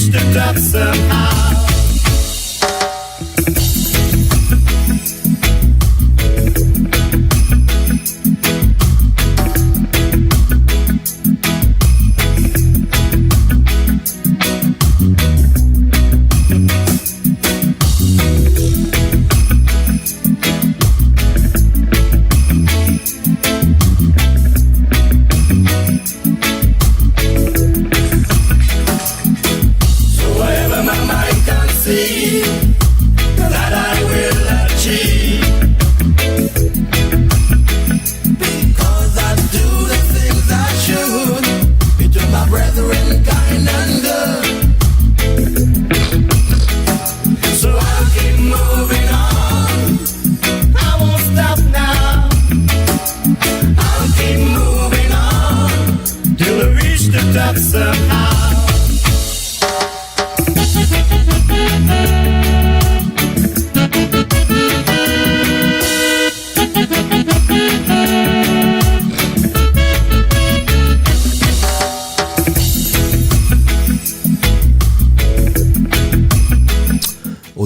reach the top somehow.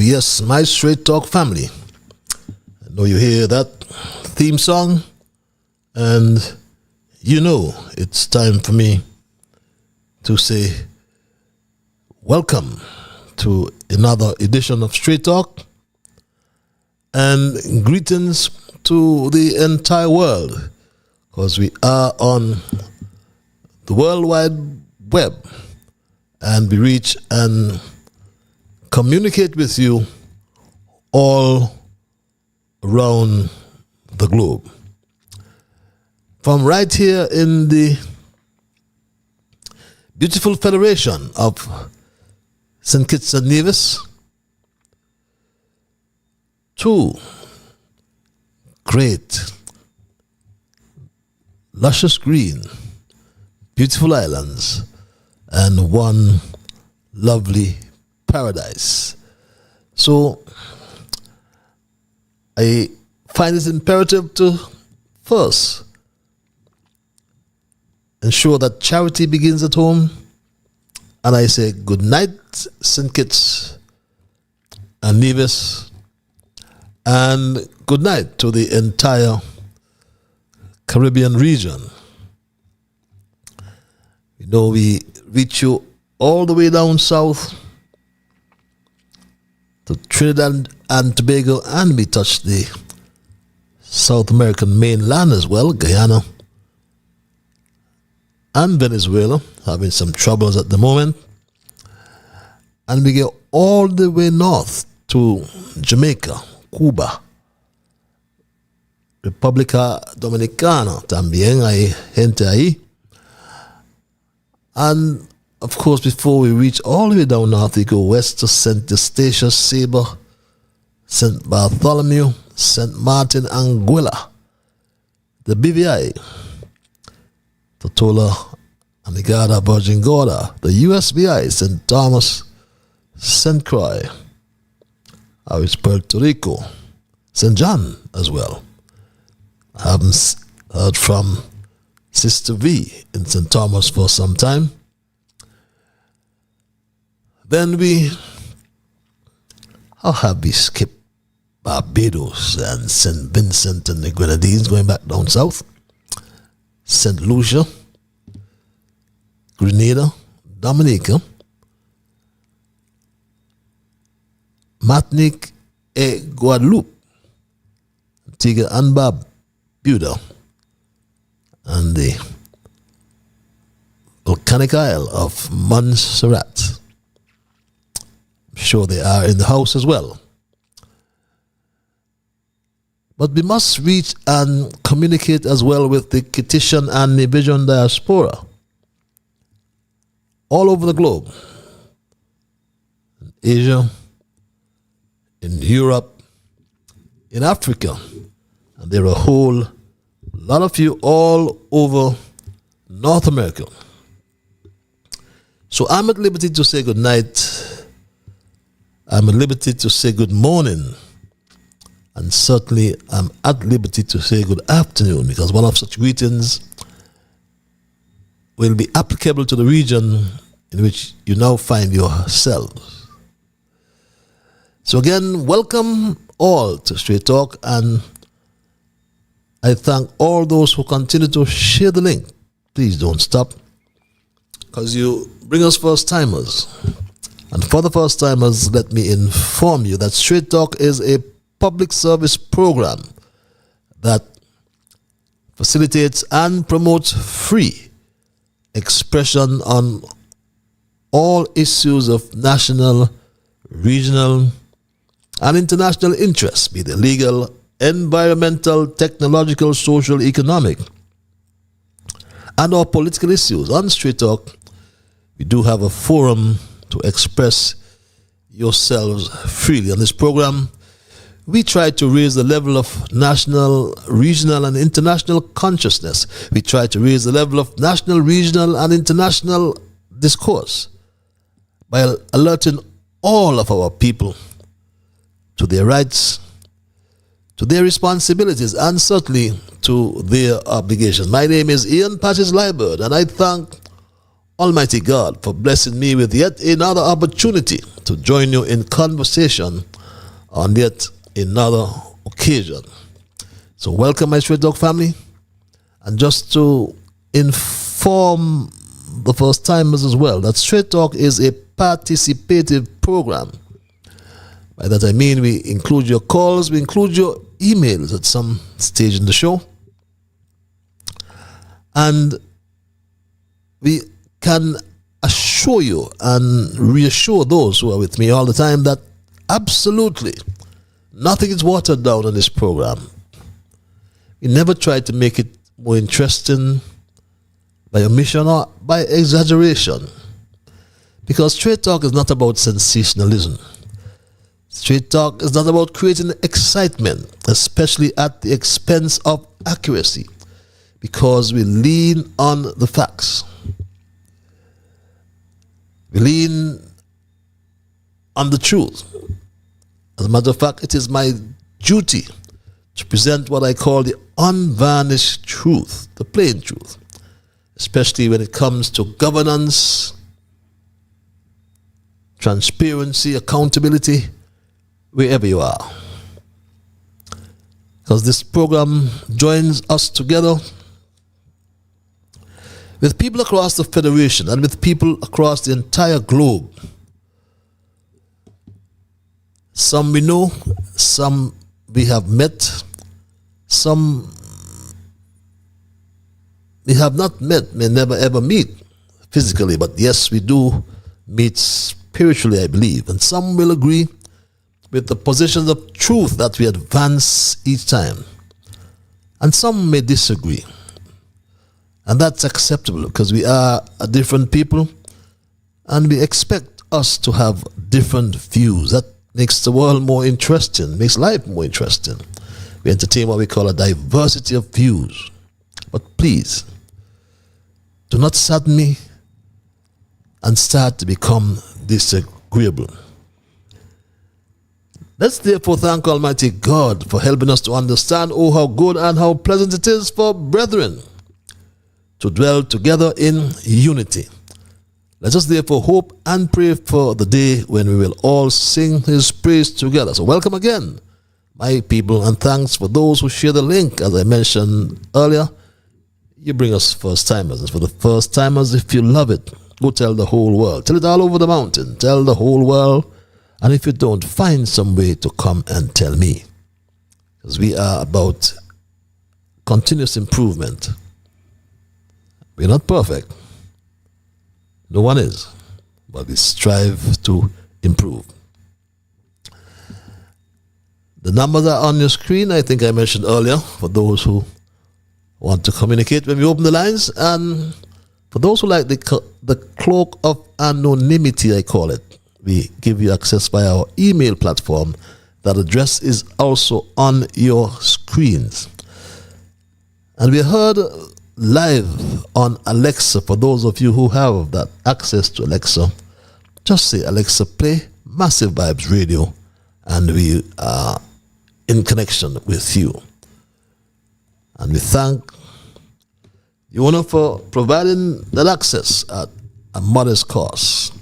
Yes, my Straight Talk family. I know you hear that theme song, and you know it's time for me to say welcome to another edition of Straight Talk, and greetings to the entire world, because we are on the World Wide Web, and we reach and communicate with you all around the globe. From right here in the beautiful Federation of St. Kitts and Nevis to great, luscious green, beautiful islands, and one lovely paradise. So I find it imperative to first ensure that charity begins at home, and I say good night, St. Kitts and Nevis, and good night to the entire Caribbean region. You know, we reach you all the way down south to Trinidad and Tobago, and we touch the South American mainland as well, Guyana and Venezuela, having some troubles at the moment. And we get all the way north to Jamaica, Cuba, República Dominicana, también hay gente ahí. And of course, before we reach all the way down north, we go west to St. Eustatius, Sabre, St. Bartholomew, St. Martin, Anguilla, the BVI, Totola, Anegada, Virgin Gorda, the USVI, St. Thomas, St. Croix, it's Puerto Rico, St. John as well. I haven't heard from Sister V in St. Thomas for some time. Then how have we skipped Barbados and St. Vincent and the Grenadines, going back down south? St. Lucia, Grenada, Dominica, Martinique et Guadeloupe, Antigua and Barbuda, and the volcanic isle of Montserrat. I'm sure they are in the house as well. But we must reach and communicate as well with the Kittitian and Nevision diaspora all over the globe. In Asia, in Europe, in Africa, and there are a whole lot of you all over North America. So I'm at liberty to say good night. I'm at liberty to say good morning. And certainly I'm at liberty to say good afternoon, because one of such greetings will be applicable to the region in which you now find yourselves. So again, welcome all to Straight Talk, and I thank all those who continue to share the link. Please don't stop, because you bring us first timers. And for the first timers, let me inform you that Straight Talk is a public service program that facilitates and promotes free expression on all issues of national, regional, and international interest, be they legal, environmental, technological, social, economic, and or political issues. On Straight Talk, we do have a forum to express yourselves freely. On this program, we try to raise the level of national, regional, and international consciousness. We try to raise the level of national, regional, and international discourse by alerting all of our people to their rights, to their responsibilities, and certainly to their obligations. My name is Ian Patches Liebert, and I thank Almighty God for blessing me with yet another opportunity to join you in conversation on yet another occasion. So welcome, my Straight Talk family. And just to inform the first timers as well, that Straight Talk is a participative program. By that I mean we include your calls, we include your emails at some stage in the show. And we can assure you and reassure those who are with me all the time that absolutely nothing is watered down in this program. We never try to make it more interesting by omission or by exaggeration. Because Straight Talk is not about sensationalism. Straight Talk is not about creating excitement, especially at the expense of accuracy, because we lean on the facts. We lean on the truth. As a matter of fact, it is my duty to present what I call the unvarnished truth, the plain truth, especially when it comes to governance, transparency, accountability, wherever you are. Because this program joins us together with people across the Federation and with people across the entire globe. Some we know, some we have met, some we have not met, may never ever meet physically, but yes, we do meet spiritually, I believe. And some will agree with the positions of truth that we advance each time. And some may disagree. And that's acceptable, because we are a different people and we expect us to have different views. That makes the world more interesting, makes life more interesting. We entertain what we call a diversity of views. But please, do not sadden me and start to become disagreeable. Let's therefore thank Almighty God for helping us to understand, oh, how good and how pleasant it is for brethren to dwell together in unity. Let us therefore hope and pray for the day when we will all sing His praise together. So welcome again, my people, and thanks for those who share the link. As I mentioned earlier, you bring us first timers. And for the first timers, if you love it, go tell the whole world. Tell it all over the mountain. Tell the whole world. And if you don't, find some way to come and tell me. Because we are about continuous improvement. We're not perfect. No one is. But we strive to improve. The numbers are on your screen. I think I mentioned earlier, for those who want to communicate when we open the lines. And for those who like the cloak of anonymity, I call it, we give you access via our email platform. That address is also on your screens. And we heard live on Alexa. For those of you who have that access to Alexa, just say, Alexa, play Massive Vibes Radio, and we are in connection with you. And we thank the owner for providing that access at a modest cost.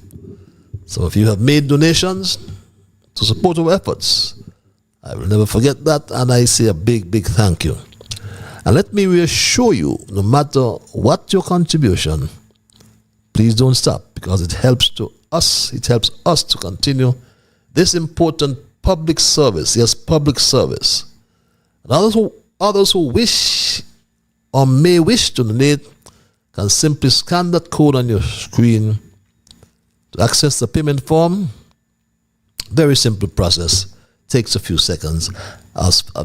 So if you have made donations to support our efforts, I will never forget that, and I say a big, big thank you. And let me reassure you, no matter what your contribution, please don't stop, because it helps us to continue this important public service. Yes, public service. And others who wish or may wish to donate can simply scan that code on your screen to access the payment form. Very simple process. Takes a few seconds,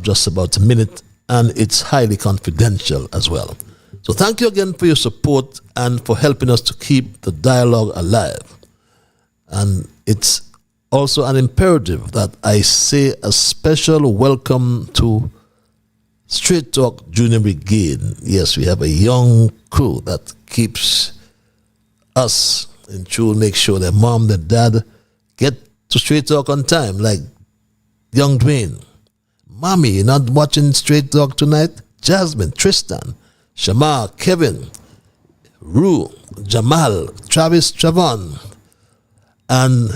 just about a minute, and it's highly confidential as well. So thank you again for your support and for helping us to keep the dialogue alive. And it's also an imperative that I say a special welcome to Straight Talk Junior Brigade. Yes, we have a young crew that keeps us in tune, make sure that mom and dad get to Straight Talk on time, like young Dwayne. Mommy, you're not watching Straight Talk tonight? Jasmine, Tristan, Shamar, Kevin, Rue, Jamal, Travis, Travon. And,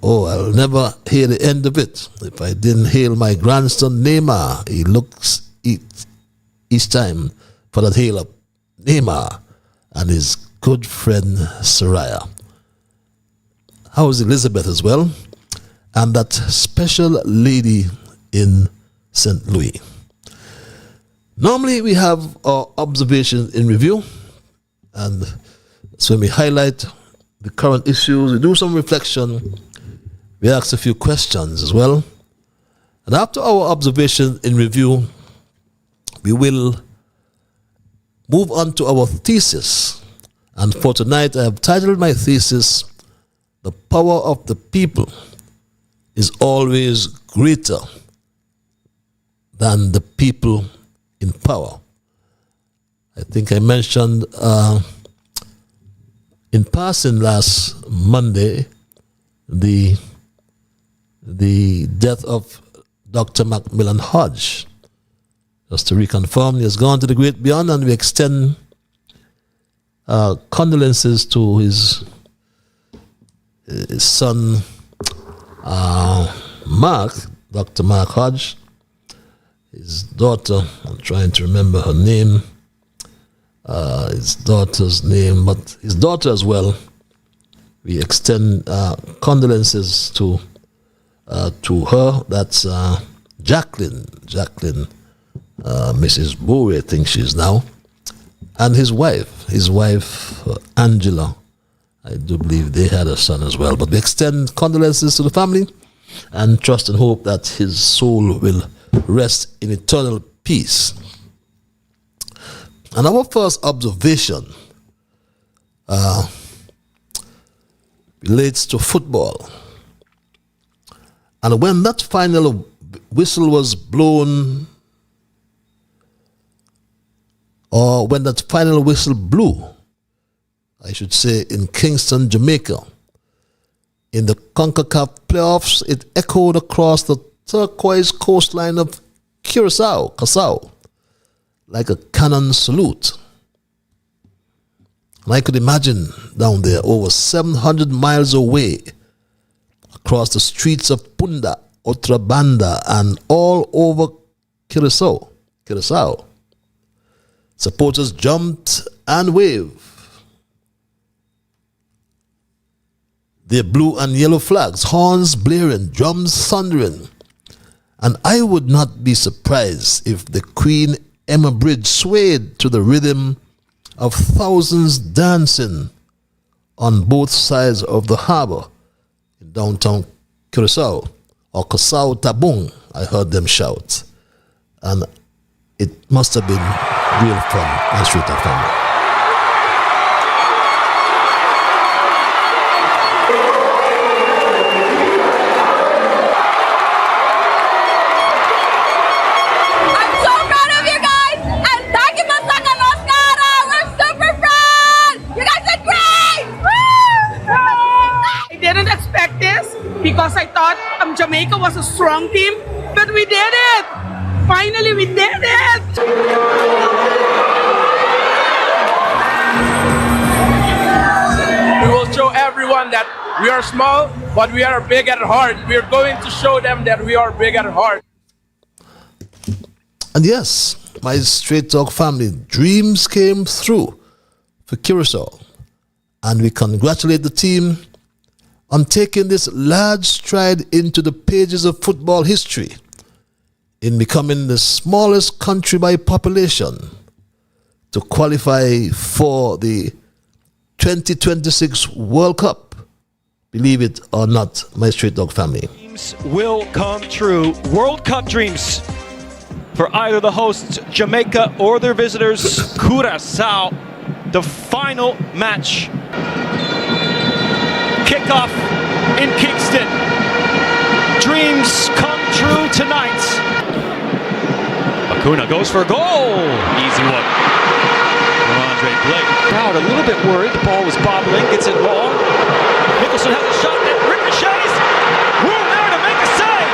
I'll never hear the end of it if I didn't hail my grandson Neymar. He looks each time for that hail up. Neymar and his good friend Soraya. How's Elizabeth as well? And that special lady in St. Louis. Normally we have our observations in review, and so when we highlight the current issues, we do some reflection, we ask a few questions as well. And after our observation in review, we will move on to our thesis. And for tonight, I have titled my thesis, "The Power of the People is Always Greater than the People in Power." I think I mentioned in passing last Monday the death of Dr. Macmillan Hodge. Just to reconfirm, he has gone to the great beyond, and we extend condolences to his son, Mark, Dr. Mark Hodge, his daughter, I'm trying to remember her name, his daughter's name, but his daughter as well. We extend condolences to her. That's Jacqueline, Mrs. Bowie, I think she is now, and his wife Angela. I do believe they had a son as well. But we extend condolences to the family and trust and hope that his soul will rest in eternal peace. And our first observation relates to football. And when that final whistle was blown, or when that final whistle blew, I should say, in Kingston, Jamaica, in the CONCACAF playoffs, it echoed across the turquoise coastline of Curaçao, like a cannon salute. And I could imagine down there, over 700 miles away, across the streets of Punda, Otrabanda, and all over Curaçao, supporters jumped and waved their blue and yellow flags, horns blaring, drums thundering. And I would not be surprised if the Queen Emma Bridge swayed to the rhythm of thousands dancing on both sides of the harbor in downtown Curaçao, or Curaçao Tabung, I heard them shout. And it must have been real fun and Straight Talk family. Because I thought Jamaica was a strong team, but we did it! Finally, we did it! We everyone that we are small, but we are big at heart. We are going to show them that we are big at heart. And yes, my Straight Talk family, dreams came through for Curacao. And we congratulate the team on taking this large stride into the pages of football history in becoming the smallest country by population to qualify for the 2026 World Cup. Believe it or not, my Straight Dog family. Dreams will come true. World Cup dreams for either the hosts, Jamaica, or their visitors, Curacao. The final match. Kickoff in Kingston. Dreams come true tonight. Acuna goes for a goal. Easy one. Andre Blake. Crowd a little bit worried. The ball was bobbling. Gets it long. Nicholson has a shot that ricochets. Woo, there to make a save.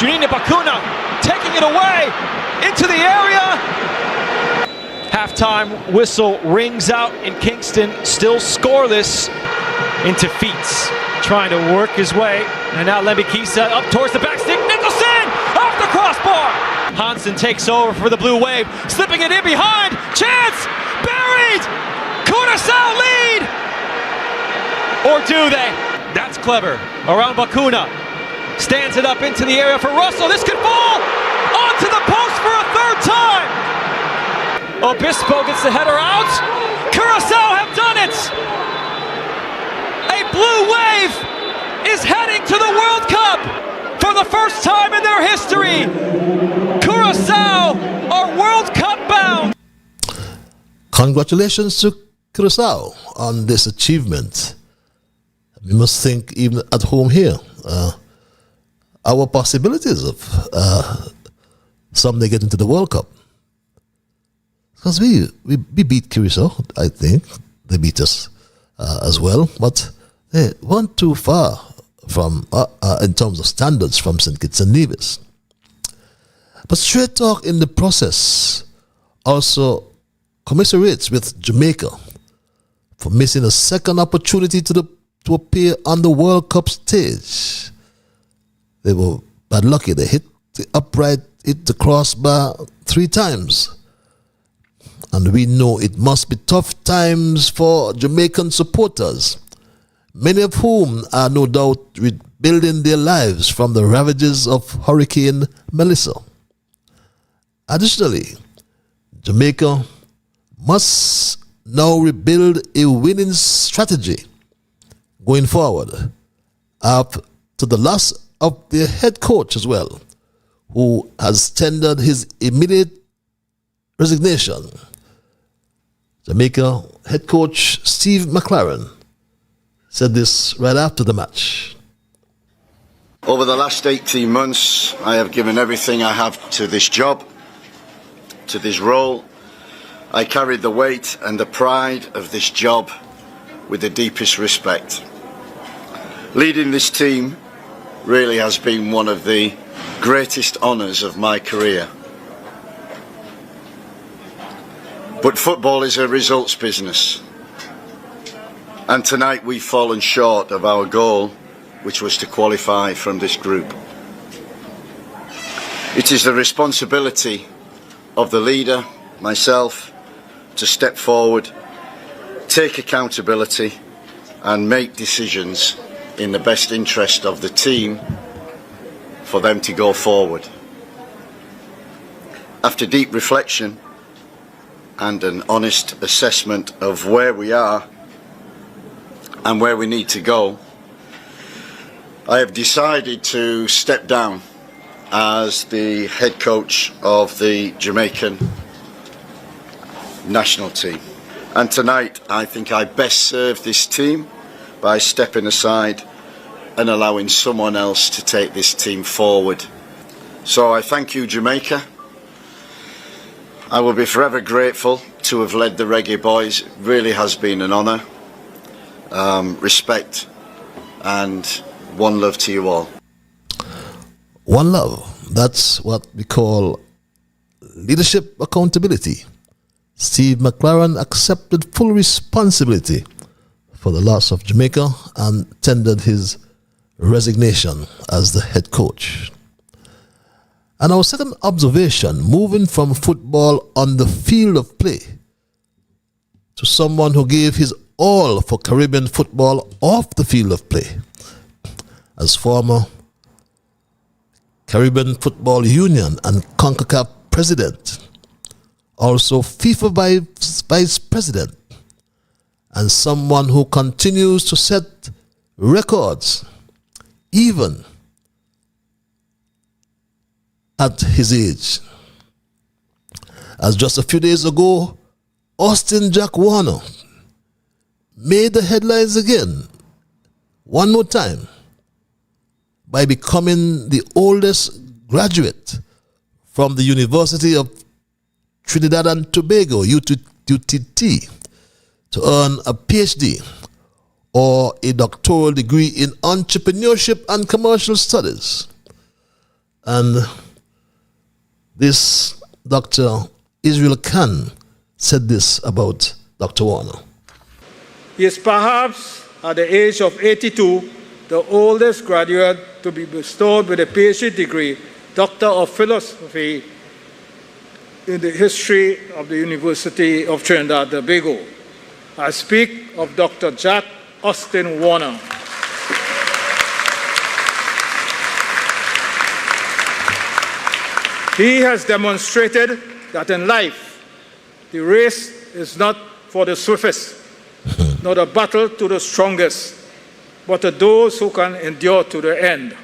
Juninho Bacuna taking it away into the area. Halftime whistle rings out in Kingston. Still scoreless. Into Feets. Trying to work his way. And now Lembikisa up towards the back stick. Nicholson off the crossbar. Hansen takes over for the Blue Wave, slipping it in behind. Chance! Buried! Curacao lead! Or do they? That's clever. Around Bacuna. Stands it up into the area for Russell. This could fall! Onto the post for a third time! Obispo gets the header out. Curacao have done it! A Blue Wave is heading to the World Cup for the first time in their history. Curacao are World Cup bound. Congratulations to Curacao on this achievement. We must think even at home here, our possibilities of someday getting to the World Cup. Because we beat Curacao, I think. They beat us as well, but they weren't too far from in terms of standards from St. Kitts and Nevis. But Straight Talk in the process also commiserates with Jamaica for missing a second opportunity to appear on the World Cup stage. They were bad lucky. They hit the upright, hit the crossbar 3 times. And we know it must be tough times for Jamaican supporters, many of whom are no doubt rebuilding their lives from the ravages of Hurricane Melissa. Additionally, Jamaica must now rebuild a winning strategy going forward after the loss of their head coach as well, who has tendered his immediate resignation. Jamaica head coach Steve McLaren said this right after the match. Over the last 18 months, I have given everything I have to this job, to this role. I carried the weight and the pride of this job with the deepest respect. Leading this team really has been one of the greatest honours of my career. But football is a results business. And tonight we've fallen short of our goal, which was to qualify from this group. It is the responsibility of the leader, myself, to step forward, take accountability and make decisions in the best interest of the team for them to go forward. After deep reflection and an honest assessment of where we are and where we need to go, I have decided to step down as the head coach of the Jamaican national team. And tonight I think I best serve this team by stepping aside and allowing someone else to take this team forward. So I thank you, Jamaica. I will be forever grateful to have led the Reggae Boys. It really has been an honour. Respect and one love to you all. One love, that's what we call leadership accountability. Steve McLaren accepted full responsibility for the loss of Jamaica and tendered his resignation as the head coach. And our second observation, moving from football on the field of play to someone who gave his all for Caribbean football off the field of play. As former Caribbean Football Union and CONCACAF president, also FIFA vice president, and someone who continues to set records even at his age. As just a few days ago, Austin Jack Warner made the headlines again, one more time, by becoming the oldest graduate from the University of Trinidad and Tobago, UTT, to earn a PhD or a doctoral degree in entrepreneurship and commercial studies. And this Dr. Israel Khan said this about Dr. Warner. He is perhaps, at the age of 82, the oldest graduate to be bestowed with a PhD degree, Doctor of Philosophy, in the history of the University of Trinidad and Tobago. I speak of Dr. Jack Austin Warner. He has demonstrated that in life, the race is not for the swiftest, not a battle to the strongest, but to those who can endure to the end.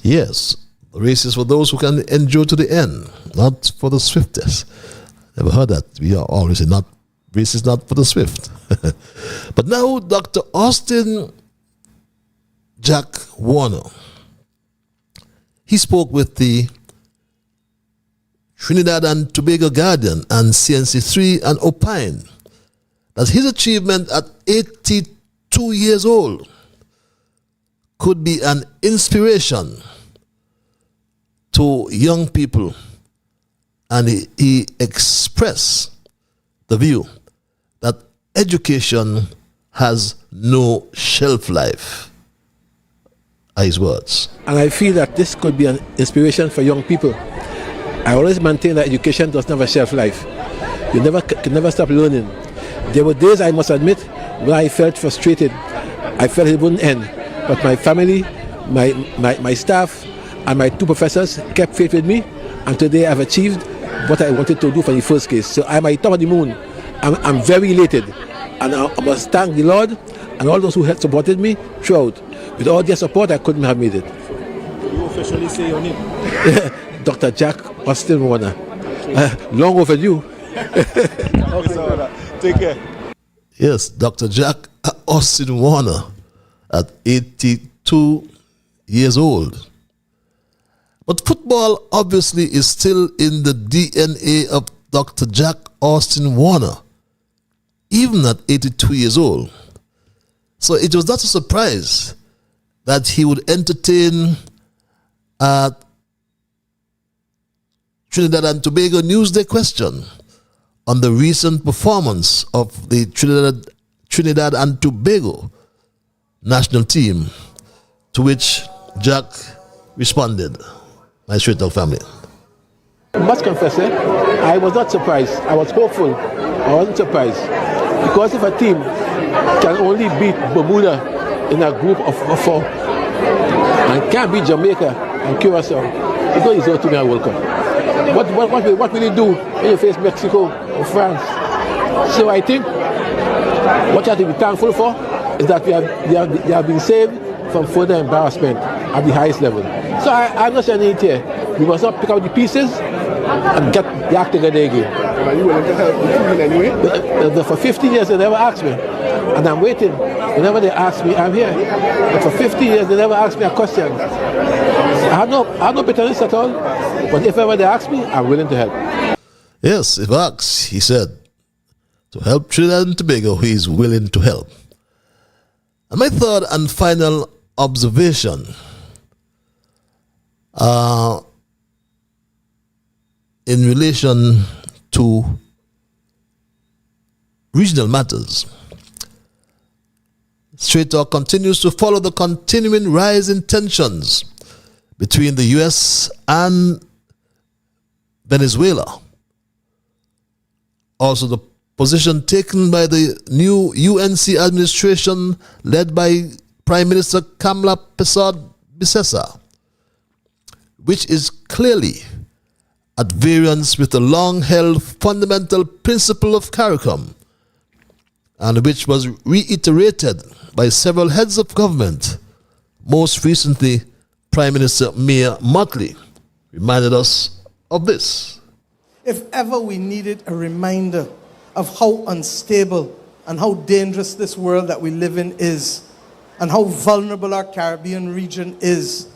Yes, the race is for those who can endure to the end, not for the swiftest. Never heard that. We are always saying, not race is not for the swift. But now Dr. Austin Jack Warner, he spoke with the Trinidad and Tobago Guardian and CNC3 and opined that his achievement at 82 years old could be an inspiration to young people, and he expressed the view that education has no shelf life. Are his words. And I feel that this could be an inspiration for young people. I always maintain that education does not have a shelf life. You can never stop learning. There were days, I must admit, when I felt frustrated. I felt it wouldn't end. But my family, my staff, and my two professors kept faith with me, and today I've achieved what I wanted to do for the first case. So I'm at the top of the moon. I'm very elated, and I must thank the Lord and all those who had supported me throughout. With all their support, I couldn't have made it. You officially say your name? Dr. Jack Austin Warner. Long overdue. Take care. Yes, Dr. Jack Austin Warner at 82 years old. But football obviously is still in the DNA of Dr. Jack Austin Warner, even at 82 years old. So it was not a surprise that he would entertain Trinidad and Tobago Newsday question on the recent performance of the Trinidad and Tobago national team, to which Jack responded. My straight dog family. I must confess, I was not surprised. I was hopeful. I wasn't surprised. Because if a team can only beat Bermuda in a group of four and can't beat Jamaica and Curacao, it's not easy to me a World Cup. What will you do when you face Mexico or France? So I think what you have to be thankful for is that they have been saved from further embarrassment at the highest level. So I'm not saying it here. We must not pick out the pieces and get the act together again. Are you willing to help the team in any way? For 15 years they never asked me, and I'm waiting. Whenever they ask me, I'm here. But for 50 years they never asked me a question. I have no bitterness at all. But if ever they ask me, I'm willing to help. Yes, if asked, he said, to help Trinidad and Tobago, he is willing to help. And my third and final observation in relation to regional matters. Straight Talk continues to follow the continuing rise in tensions between the U.S. and Venezuela. Also, the position taken by the new UNC administration led by Prime Minister Kamla Persad-Bissessar, which is clearly at variance with the long-held fundamental principle of CARICOM, and which was reiterated by several heads of government. Most recently, Prime Minister Mia Mottley reminded us of this. If ever we needed a reminder of how unstable and how dangerous this world that we live in is, and how vulnerable our Caribbean region is,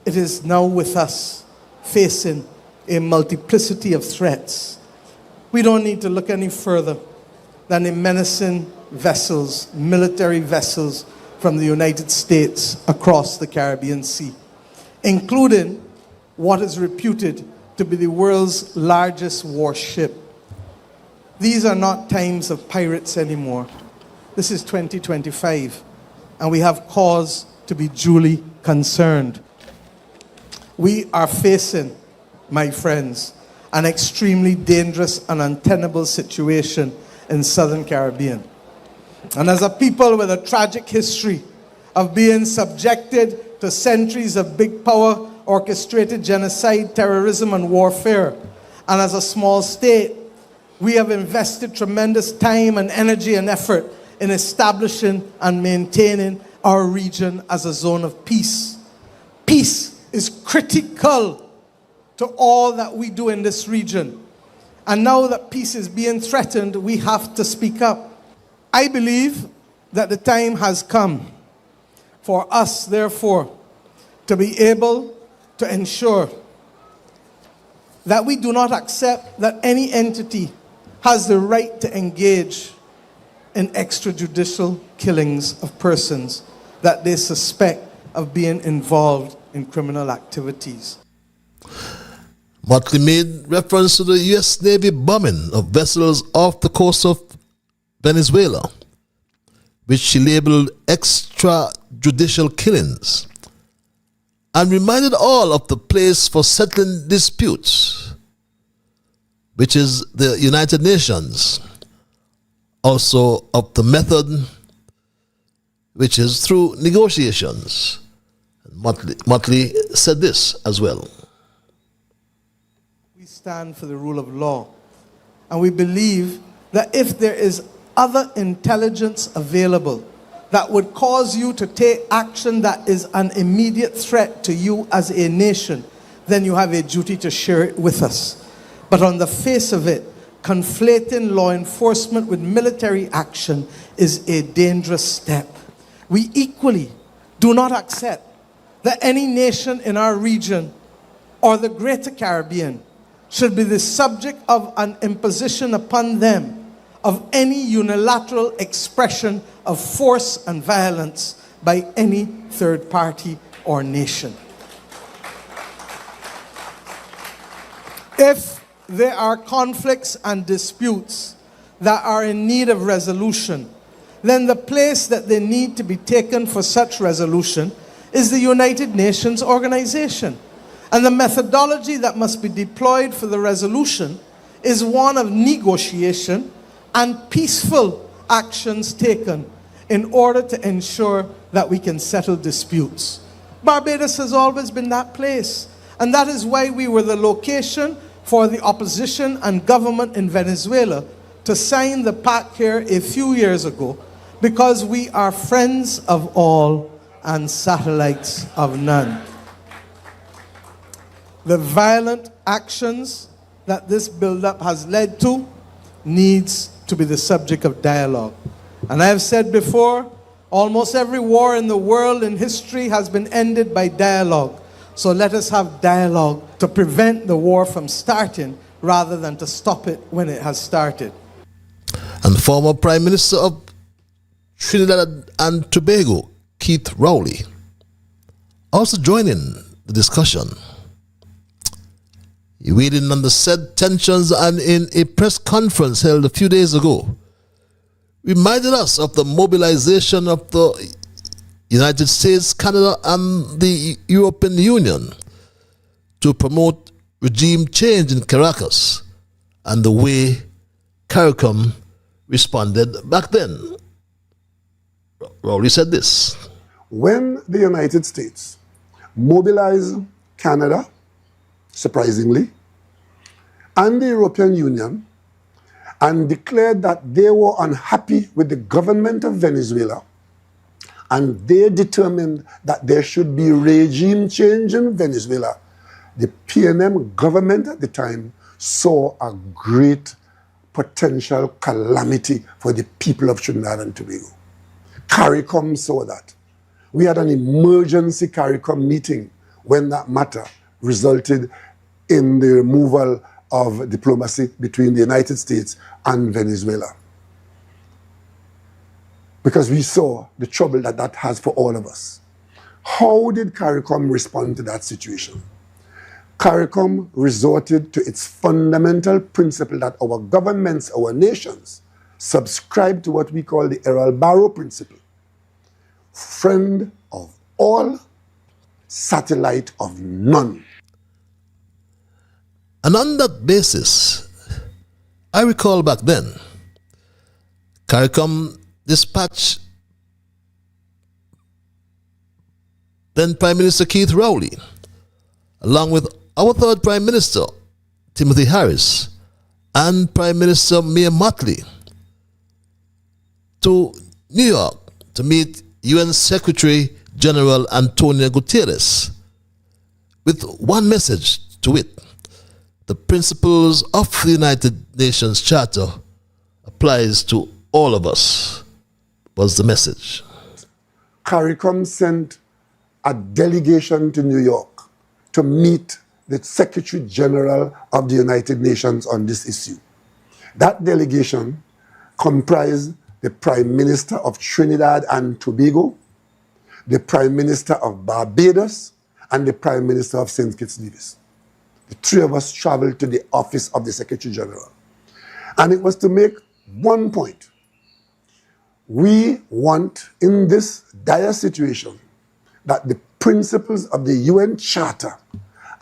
it is now with us, facing a multiplicity of threats. We don't need to look any further than the menacing vessels, military vessels from the United States across the Caribbean Sea, including what is reputed to be the world's largest warship. These are not times of pirates anymore. This is 2025, and we have cause to be duly concerned. We are facing, my friends, an extremely dangerous and untenable situation in Southern Caribbean. And as a people with a tragic history of being subjected to centuries of big power, orchestrated genocide, terrorism, and warfare, and as a small state, we have invested tremendous time and energy and effort in establishing and maintaining our region as a zone of peace. Peace is critical to all that we do in this region. And now that peace is being threatened, we have to speak up. I believe that the time has come for us, therefore, to be able to ensure that we do not accept that any entity has the right to engage in extrajudicial killings of persons that they suspect of being involved in criminal activities. Motley made reference to the U.S. Navy bombing of vessels off the coast of Venezuela, which she labeled extrajudicial killings, and reminded all of the place for settling disputes, which is the United Nations, also of the method, which is through negotiations. Motley said this as well. We stand for the rule of law, and we believe that if there is other intelligence available that would cause you to take action that is an immediate threat to you as a nation, then you have a duty to share it with us. But on the face of it, conflating law enforcement with military action is a dangerous step. We equally do not accept that any nation in our region or the greater Caribbean should be the subject of an imposition upon them of any unilateral expression of force and violence by any third party or nation. If there are conflicts and disputes that are in need of resolution, then the place that they need to be taken for such resolution is the United Nations organization. And the methodology that must be deployed for the resolution is one of negotiation and peaceful actions taken in order to ensure that we can settle disputes. Barbados has always been that place, and that is why we were the location for the opposition and government in Venezuela to sign the pact here a few years ago, because we are friends of all and satellites of none. The violent actions that this buildup has led to needs to be the subject of dialogue. And I have said before, almost every war in the world in history has been ended by dialogue. So let us have dialogue to prevent the war from starting rather than to stop it when it has started. And former Prime Minister of Trinidad and Tobago, Keith Rowley, also joining the discussion. He weighed in on the said tensions, and in a press conference held a few days ago, reminded us of the mobilization of the United States, Canada, and the European Union to promote regime change in Caracas and the way CARICOM responded back then. Rowley said this. When the United States mobilized Canada, surprisingly, and the European Union, and declared that they were unhappy with the government of Venezuela, and they determined that there should be regime change in Venezuela, the PNM government at the time saw a great potential calamity for the people of Trinidad and Tobago. CARICOM saw that. We had an emergency CARICOM meeting when that matter resulted in the removal of diplomacy between the United States and Venezuela. Because we saw the trouble that that has for all of us. How did CARICOM respond to that situation? CARICOM resorted to its fundamental principle that our governments, our nations, subscribe to what we call the Errol Barrow principle. Friend of all, satellite of none. And on that basis, I recall back then, CARICOM dispatched then Prime Minister Keith Rowley, along with our third Prime Minister, Timothy Harris, and Prime Minister Mia Mottley, to New York to meet UN Secretary General Antonio Guterres with one message, to wit, the principles of the United Nations Charter applies to all of us, was the message. CARICOM sent a delegation to New York to meet the Secretary General of the United Nations on this issue. That delegation comprised the Prime Minister of Trinidad and Tobago, the Prime Minister of Barbados, and the Prime Minister of St. Kitts Nevis. The three of us traveled to the office of the Secretary General. And it was to make one point. We want, in this dire situation, that the principles of the UN Charter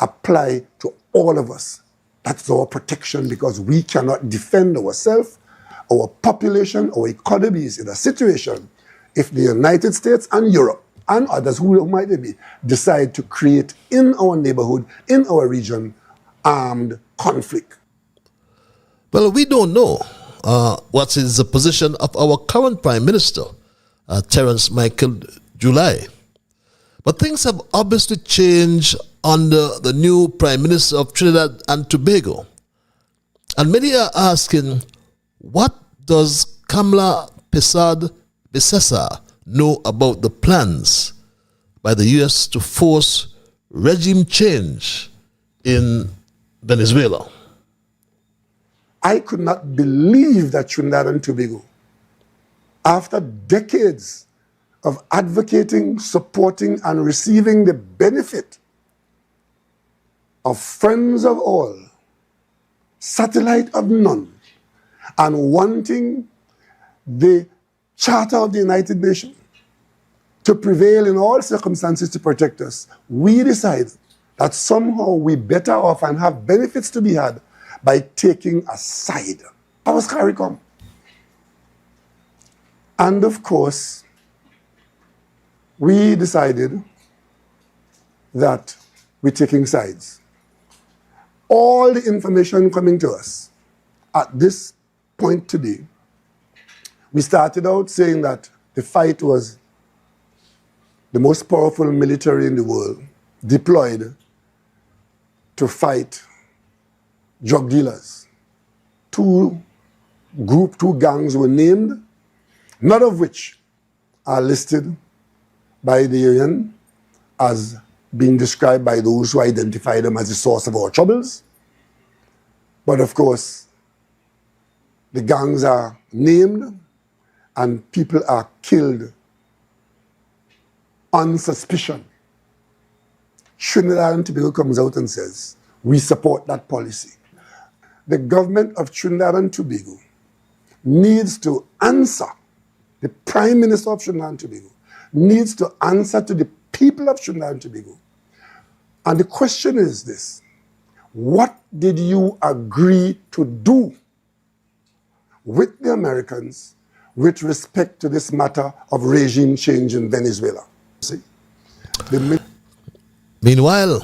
apply to all of us. That's our protection, because we cannot defend ourselves, our population, our economies in a situation if the United States and Europe and others, who might they be, decide to create in our neighborhood, in our region, armed conflict. Well, we don't know what is the position of our current Prime Minister, Terence Michael July. But things have obviously changed under the new Prime Minister of Trinidad and Tobago. And many are asking, what does Kamla Persad-Bissessar know about the plans by the U.S. to force regime change in Venezuela? I could not believe that Trinidad and Tobago, after decades of advocating, supporting, and receiving the benefit of friends of all, satellite of none, and wanting the Charter of the United Nations to prevail in all circumstances to protect us, we decided that somehow we better off and have benefits to be had by taking a side. That was CARICOM. And of course, we decided that we're taking sides. All the information coming to us at this point today, we started out saying that the fight was the most powerful military in the world deployed to fight drug dealers. Two gangs were named, none of which are listed by the UN as being described by those who identify them as the source of our troubles. But of course, the gangs are named and people are killed on suspicion. Trinidad and Tobago comes out and says, we support that policy. The government of Trinidad and Tobago needs to answer, the Prime Minister of Trinidad and Tobago needs to answer to the people of Trinidad and Tobago. And the question is this: what did you agree to do with the Americans with respect to this matter of regime change in Venezuela? See? Meanwhile,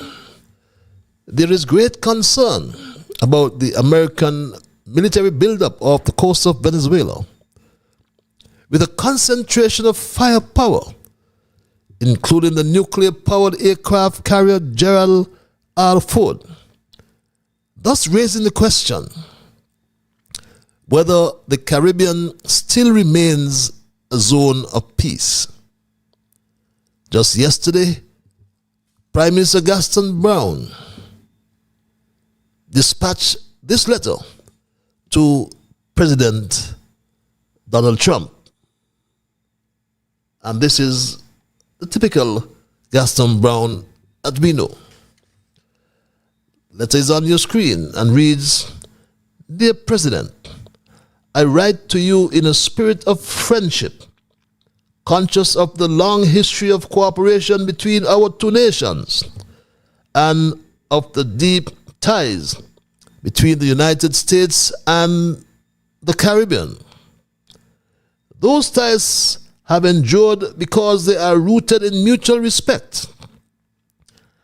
there is great concern about the American military buildup off the coast of Venezuela, with a concentration of firepower, including the nuclear-powered aircraft carrier Gerald R. Ford, thus raising the question whether the Caribbean still remains a zone of peace. Just yesterday, Prime Minister Gaston Brown dispatched this letter to President Donald Trump. And this is the typical Gaston Brown that we know. Letter is on your screen and reads, "Dear President, I write to you in a spirit of friendship, conscious of the long history of cooperation between our two nations and of the deep ties between the United States and the Caribbean. Those ties have endured because they are rooted in mutual respect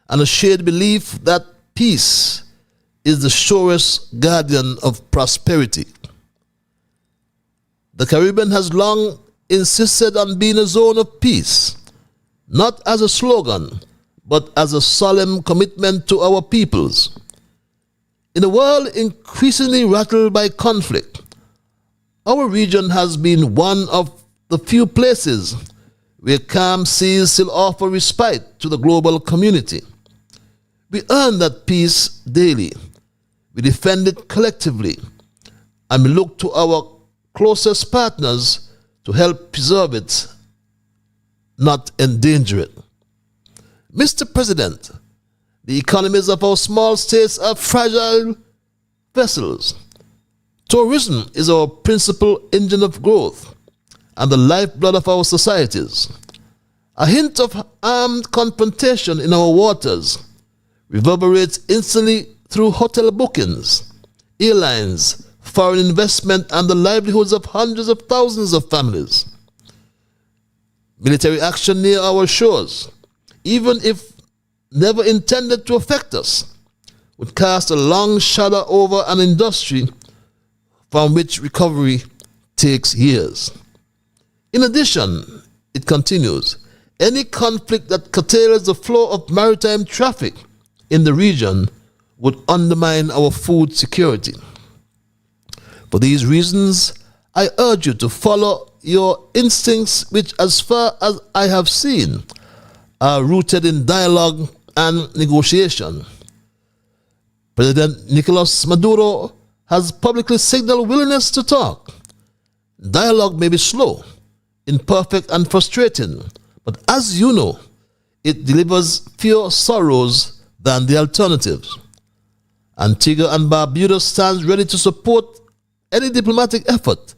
and a shared belief that peace is the surest guardian of prosperity. The Caribbean has long insisted on being a zone of peace, not as a slogan, but as a solemn commitment to our peoples. In a world increasingly rattled by conflict, our region has been one of the few places where calm seas still offer respite to the global community. We earn that peace daily. We defend it collectively, and we look to our closest partners to help preserve it, not endanger it. Mr. President, the economies of our small states are fragile vessels. Tourism is our principal engine of growth and the lifeblood of our societies. A hint of armed confrontation in our waters reverberates instantly through hotel bookings, airlines, foreign investment, and the livelihoods of hundreds of thousands of families. Military action near our shores, even if never intended to affect us, would cast a long shadow over an industry from which recovery takes years. In addition, it continues, any conflict that curtails the flow of maritime traffic in the region would undermine our food security. For these reasons, I urge you to follow your instincts, which, as far as I have seen, are rooted in dialogue and negotiation. President Nicolas Maduro has publicly signaled willingness to talk. Dialogue may be slow, imperfect, and frustrating, but as you know, it delivers fewer sorrows than the alternatives. Antigua and Barbuda stands ready to support any diplomatic effort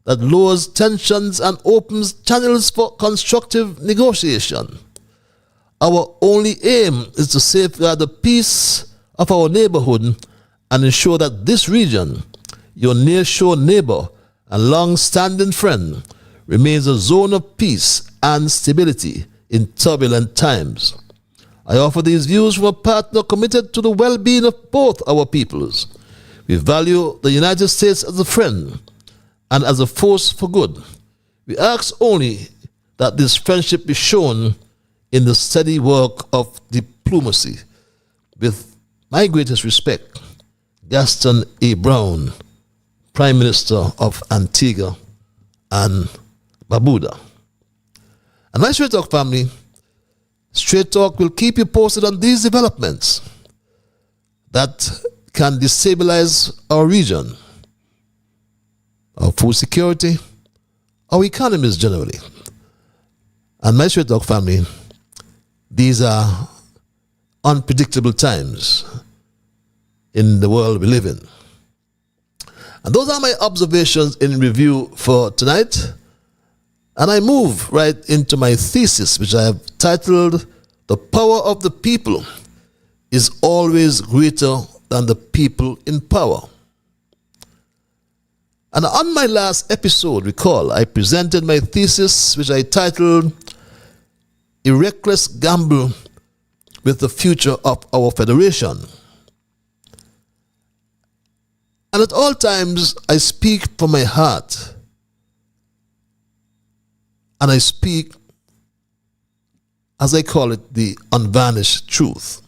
that lowers tensions and opens channels for constructive negotiation. Our only aim is to safeguard the peace of our neighborhood and ensure that this region, your nearshore neighbor and long-standing friend, remains a zone of peace and stability in turbulent times. I offer these views from a partner committed to the well-being of both our peoples. We value the United States as a friend and as a force for good. We ask only that this friendship be shown in the steady work of diplomacy. With my greatest respect, Gaston A. Brown, Prime Minister of Antigua and Barbuda. And my Straight Talk family, Straight Talk will keep you posted on these developments that can destabilize our region, our food security, our economies generally. And my Straight Talk family, these are unpredictable times in the world we live in. And those are my observations in review for tonight. And I move right into my thesis, which I have titled, "The Power of the People is Always Greater than the People in Power." And on my last episode, recall, I presented my thesis, which I titled, "A Reckless Gamble with the Future of Our Federation." And at all times, I speak from my heart. And I speak, as I call it, the unvarnished truth.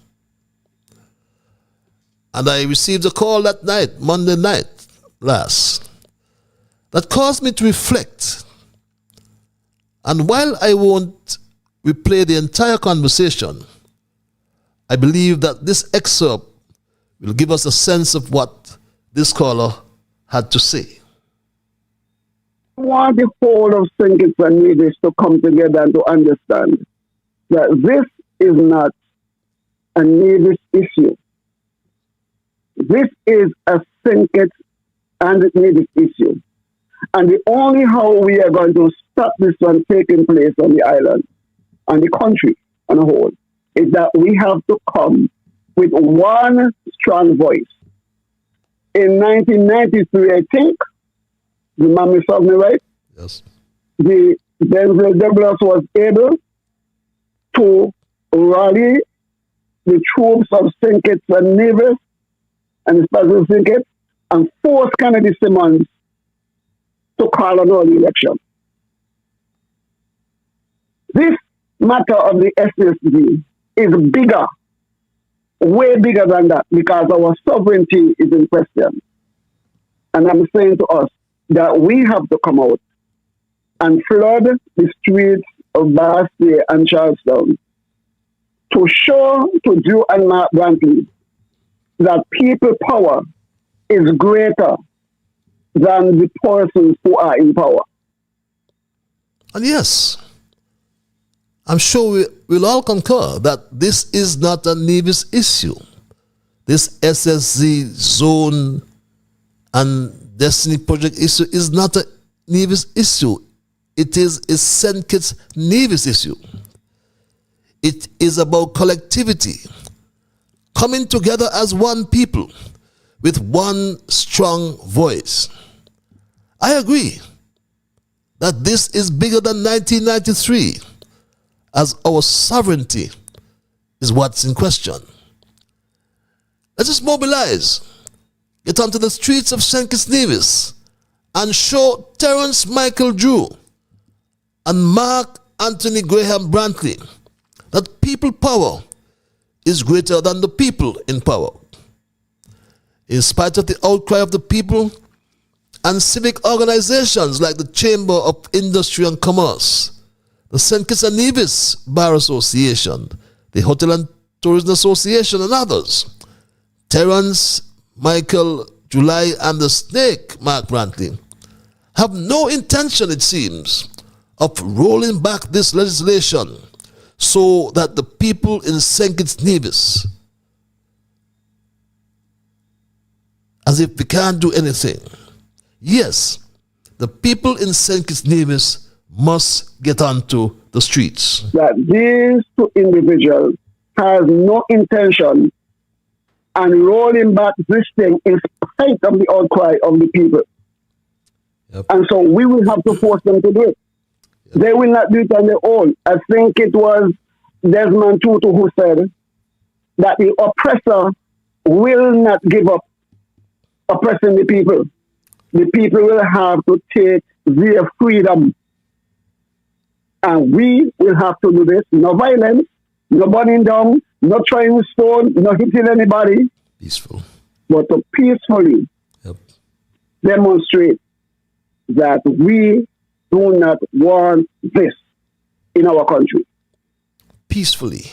And I received a call that night, Monday night last, that caused me to reflect. And while I won't replay the entire conversation, I believe that this excerpt will give us a sense of what this caller had to say. I want the whole of St. Kitts and Nevis to come together and to understand that this is not a Nevis issue. This is a St. Kitts and Nevis issue. And the only how we are going to stop this from taking place on the island, on the country on a whole, is that we have to come with one strong voice. In 1993, I think, the memory serves me right? Yes. The Denzel Douglas was able to rally the troops of St. Kitts and Nevis and especially St. Kitts and force Kennedy Simmons to call an early election. This matter of the SSG is bigger, way bigger than that, because our sovereignty is in question. And I'm saying to us that we have to come out and flood the streets of Bastille and Charlestown to show to Drew and Mark Brantley that people power is greater than the persons who are in power. And yes, I'm sure we'll all concur that this is not a Nevis issue. This SSZ zone and Destiny Project issue is not a Nevis issue. It is a St. Kitts Nevis issue. It is about collectivity, coming together as one people with one strong voice. I agree that this is bigger than 1993, as our sovereignty is what's in question. Let us mobilize, get onto the streets of St. Kitts Nevis and show Terence Michael Drew and Mark Anthony Graham Brantley that people power is greater than the people in power. In spite of the outcry of the people and civic organizations like the Chamber of Industry and Commerce, the St. Kitts and Nevis Bar Association, the Hotel and Tourism Association, and others, Terence, Michael, July, and the Snake, Mark Brantley, have no intention, it seems, of rolling back this legislation so that the people in St. Kitts Nevis, as if we can't do anything. Yes, the people in St. Kitts Nevis must get onto the streets. That these two individuals have no intention and rolling back this thing in spite of the outcry of the people. Yep. And so we will have to force them to do it. Yep. They will not do it on their own. I think it was Desmond Tutu who said that the oppressor will not give up oppressing the people. The people will have to take their freedom. And we will have to do this. No violence, no burning down, no throwing stone, no hitting anybody. Peaceful. But to peacefully demonstrate that we do not want this in our country. Peacefully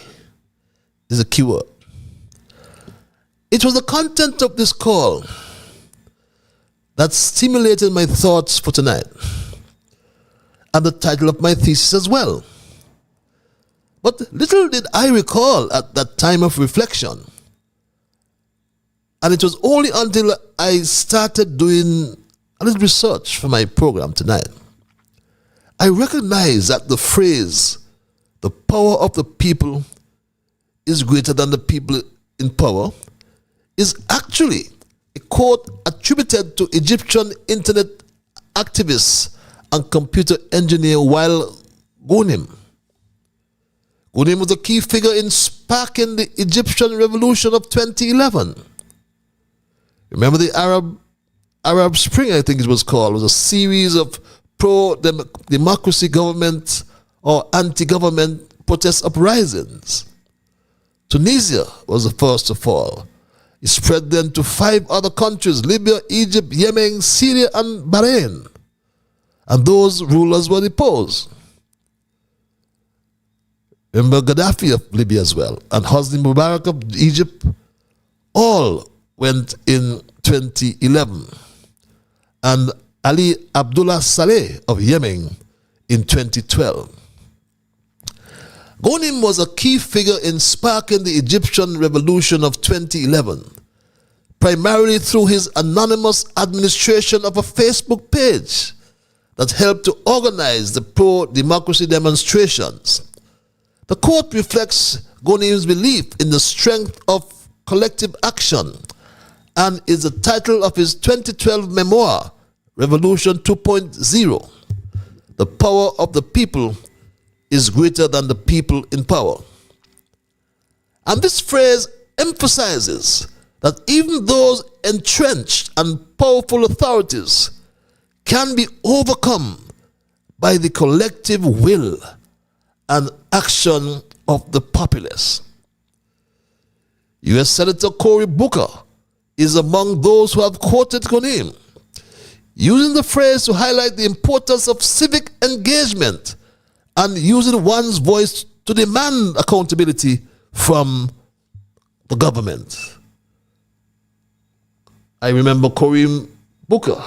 is a key word. It was the content of this call that stimulated my thoughts for tonight, and the title of my thesis as well. But little did I recall at that time of reflection And it was only until I started doing a little research for my program tonight, I recognized that the phrase, the power of the people is greater than the people in power, is actually a quote attributed to Egyptian internet activist and computer engineer Wael Ghonim. Ghonim was a key figure in sparking the Egyptian revolution of 2011. Remember the Arab Spring, I think it was called. It was a series of pro-democracy government or anti-government protest uprisings. Tunisia was the first to fall. It spread then to 5 other countries: Libya, Egypt, Yemen, Syria, and Bahrain. And those rulers were deposed. Remember Gaddafi of Libya as well, and Hosni Mubarak of Egypt, all went in 2011. And Ali Abdullah Saleh of Yemen in 2012. Ghonim was a key figure in sparking the Egyptian revolution of 2011, primarily through his anonymous administration of a Facebook page that helped to organize the pro-democracy demonstrations. The quote reflects Ghonim's belief in the strength of collective action and is the title of his 2012 memoir, Revolution 2.0. The power of the people is greater than the people in power. And this phrase emphasizes that even those entrenched and powerful authorities can be overcome by the collective will and action of the populace. U.S. Senator Cory Booker is among those who have quoted Ghonim, using the phrase to highlight the importance of civic engagement and using one's voice to demand accountability from the government. I remember Cory Booker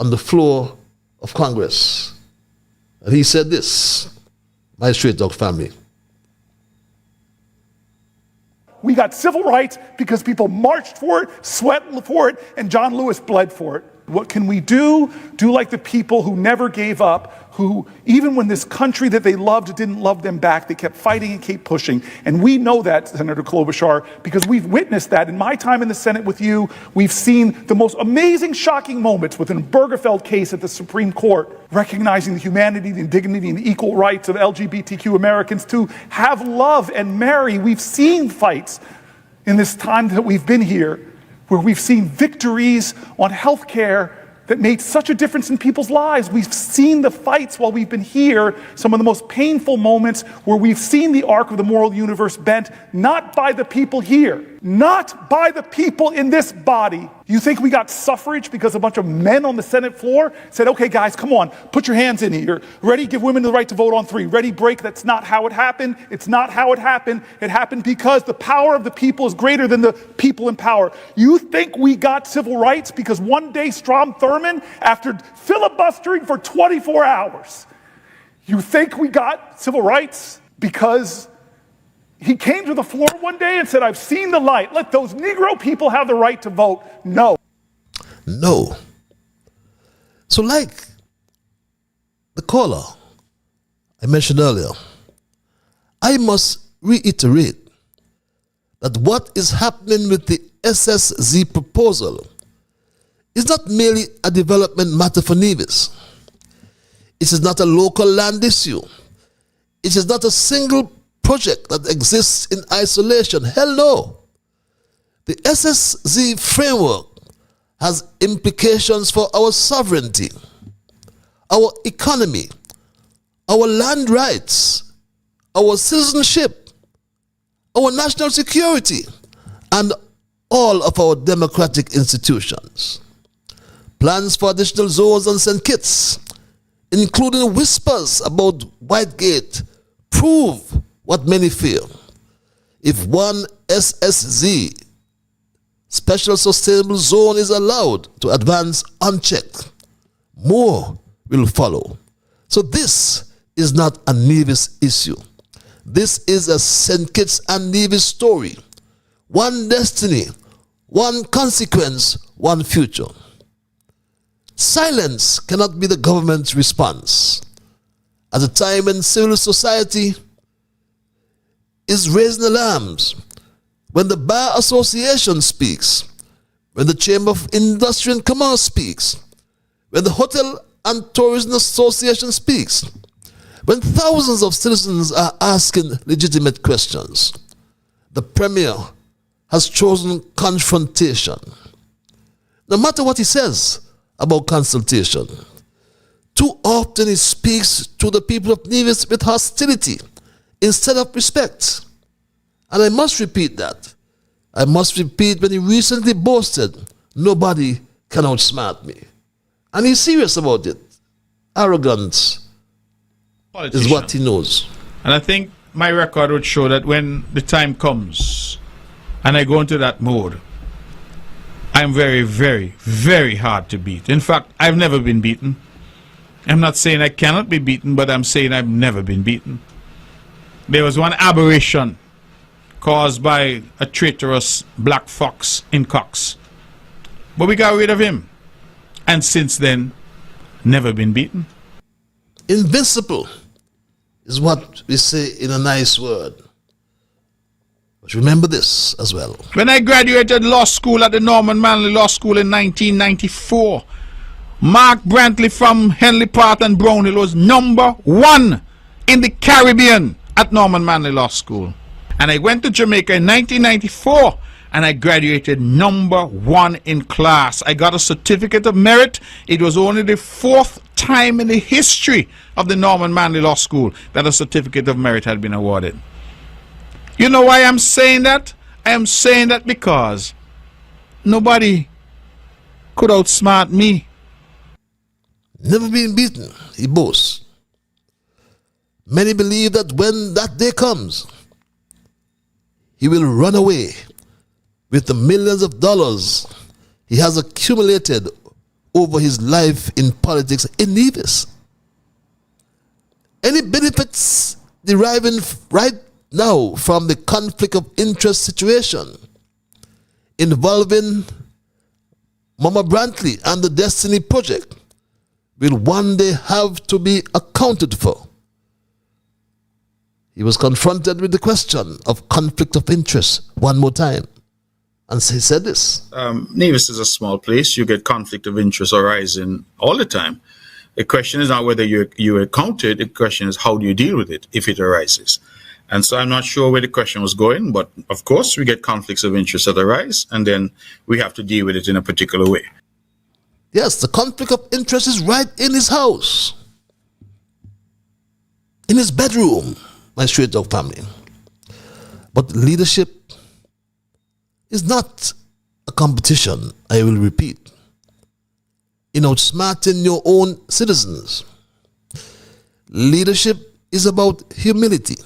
on the floor of Congress, and he said this: my straight dog family. We got civil rights because people marched for it, sweat for it, and John Lewis bled for it. What can we do? Do like the people who never gave up, who even when this country that they loved didn't love them back, they kept fighting and kept pushing. And we know that, Senator Klobuchar, because we've witnessed that. In my time in the Senate with you, we've seen the most amazing, shocking moments within the Bergefeld case at the Supreme Court, recognizing the humanity, the dignity, and the equal rights of LGBTQ Americans to have love and marry. We've seen fights in this time that we've been here, where we've seen victories on health care that made such a difference in people's lives. We've seen the fights while we've been here, some of the most painful moments where we've seen the arc of the moral universe bent, not by the people here, not by the people in this body. You think we got suffrage because a bunch of men on the Senate floor said, okay, guys, come on, put your hands in here. Ready? Give women the right to vote on 3. Ready? Break. That's not how it happened. It's not how it happened. It happened because the power of the people is greater than the people in power. You think we got civil rights because one day Strom Thurmond, after filibustering for 24 hours, you think we got civil rights because he came to the floor one day and said, I've seen the light. Let those Negro people have the right to vote. No. No. So like the caller I mentioned earlier, I must reiterate that what is happening with the SSZ proposal is not merely a development matter for Nevis. It is not a local land issue. It is not a single project that exists in isolation. Hell no. The SSZ framework has implications for our sovereignty, our economy, our land rights, our citizenship, our national security, and all of our democratic institutions. Plans for additional zones and St. Kitts, including whispers about Whitegate, prove what many fear. If one SSZ, Special Sustainable Zone, is allowed to advance unchecked, more will follow. So this is not a Nevis issue. This is a St. Kitts and Nevis story. One destiny, one consequence, one future. Silence cannot be the government's response. At a time when civil society is raising alarms, when the Bar Association speaks, when the Chamber of Industry and Commerce speaks, when the Hotel and Tourism Association speaks, when thousands of citizens are asking legitimate questions, the Premier has chosen confrontation. No matter what he says about consultation, too often he speaks to the people of Nevis with hostility instead of respect. And I must repeat that. I must repeat when he recently boasted, nobody can outsmart me. And he's serious about it. Arrogance is what he knows. And I think my record would show that when the time comes and I go into that mode, I'm very, very, very hard to beat. In fact, I've never been beaten. I'm not saying I cannot be beaten, but I'm saying I've never been beaten. There was one aberration caused by a traitorous black fox in Cox. But we got rid of him. And since then, never been beaten. Invincible is what we say in a nice word. But remember this as well. When I graduated law school at the Norman Manley Law School in 1994, Mark Brantley from Henley Park and Brownhill was #1 in the Caribbean at Norman Manley Law School. And I went to Jamaica in 1994 and I graduated #1 in class. I got a certificate of merit. It was only the 4th time in the history of the Norman Manley Law School that a certificate of merit had been awarded. You know why I'm saying that? I am saying that because nobody could outsmart me. Never been beaten, he boasts. Many believe that when that day comes, he will run away with the millions of dollars he has accumulated over his life in politics in Nevis. Any benefits deriving right now from the conflict of interest situation involving Mama Brantley and the Destiny Project will one day have to be accounted for. He was confronted with the question of conflict of interest one more time. And he said this. Nevis is a small place. You get conflict of interest arising all the time. The question is not whether you account it. The question is how do you deal with it if it arises. And so I'm not sure where the question was going, but of course we get conflicts of interest that arise, and then we have to deal with it in a particular way. Yes, the conflict of interest is right in his house, in his bedroom, my straight dog family. But leadership is not a competition, I will repeat, in outsmarting your own citizens. Leadership is about humility.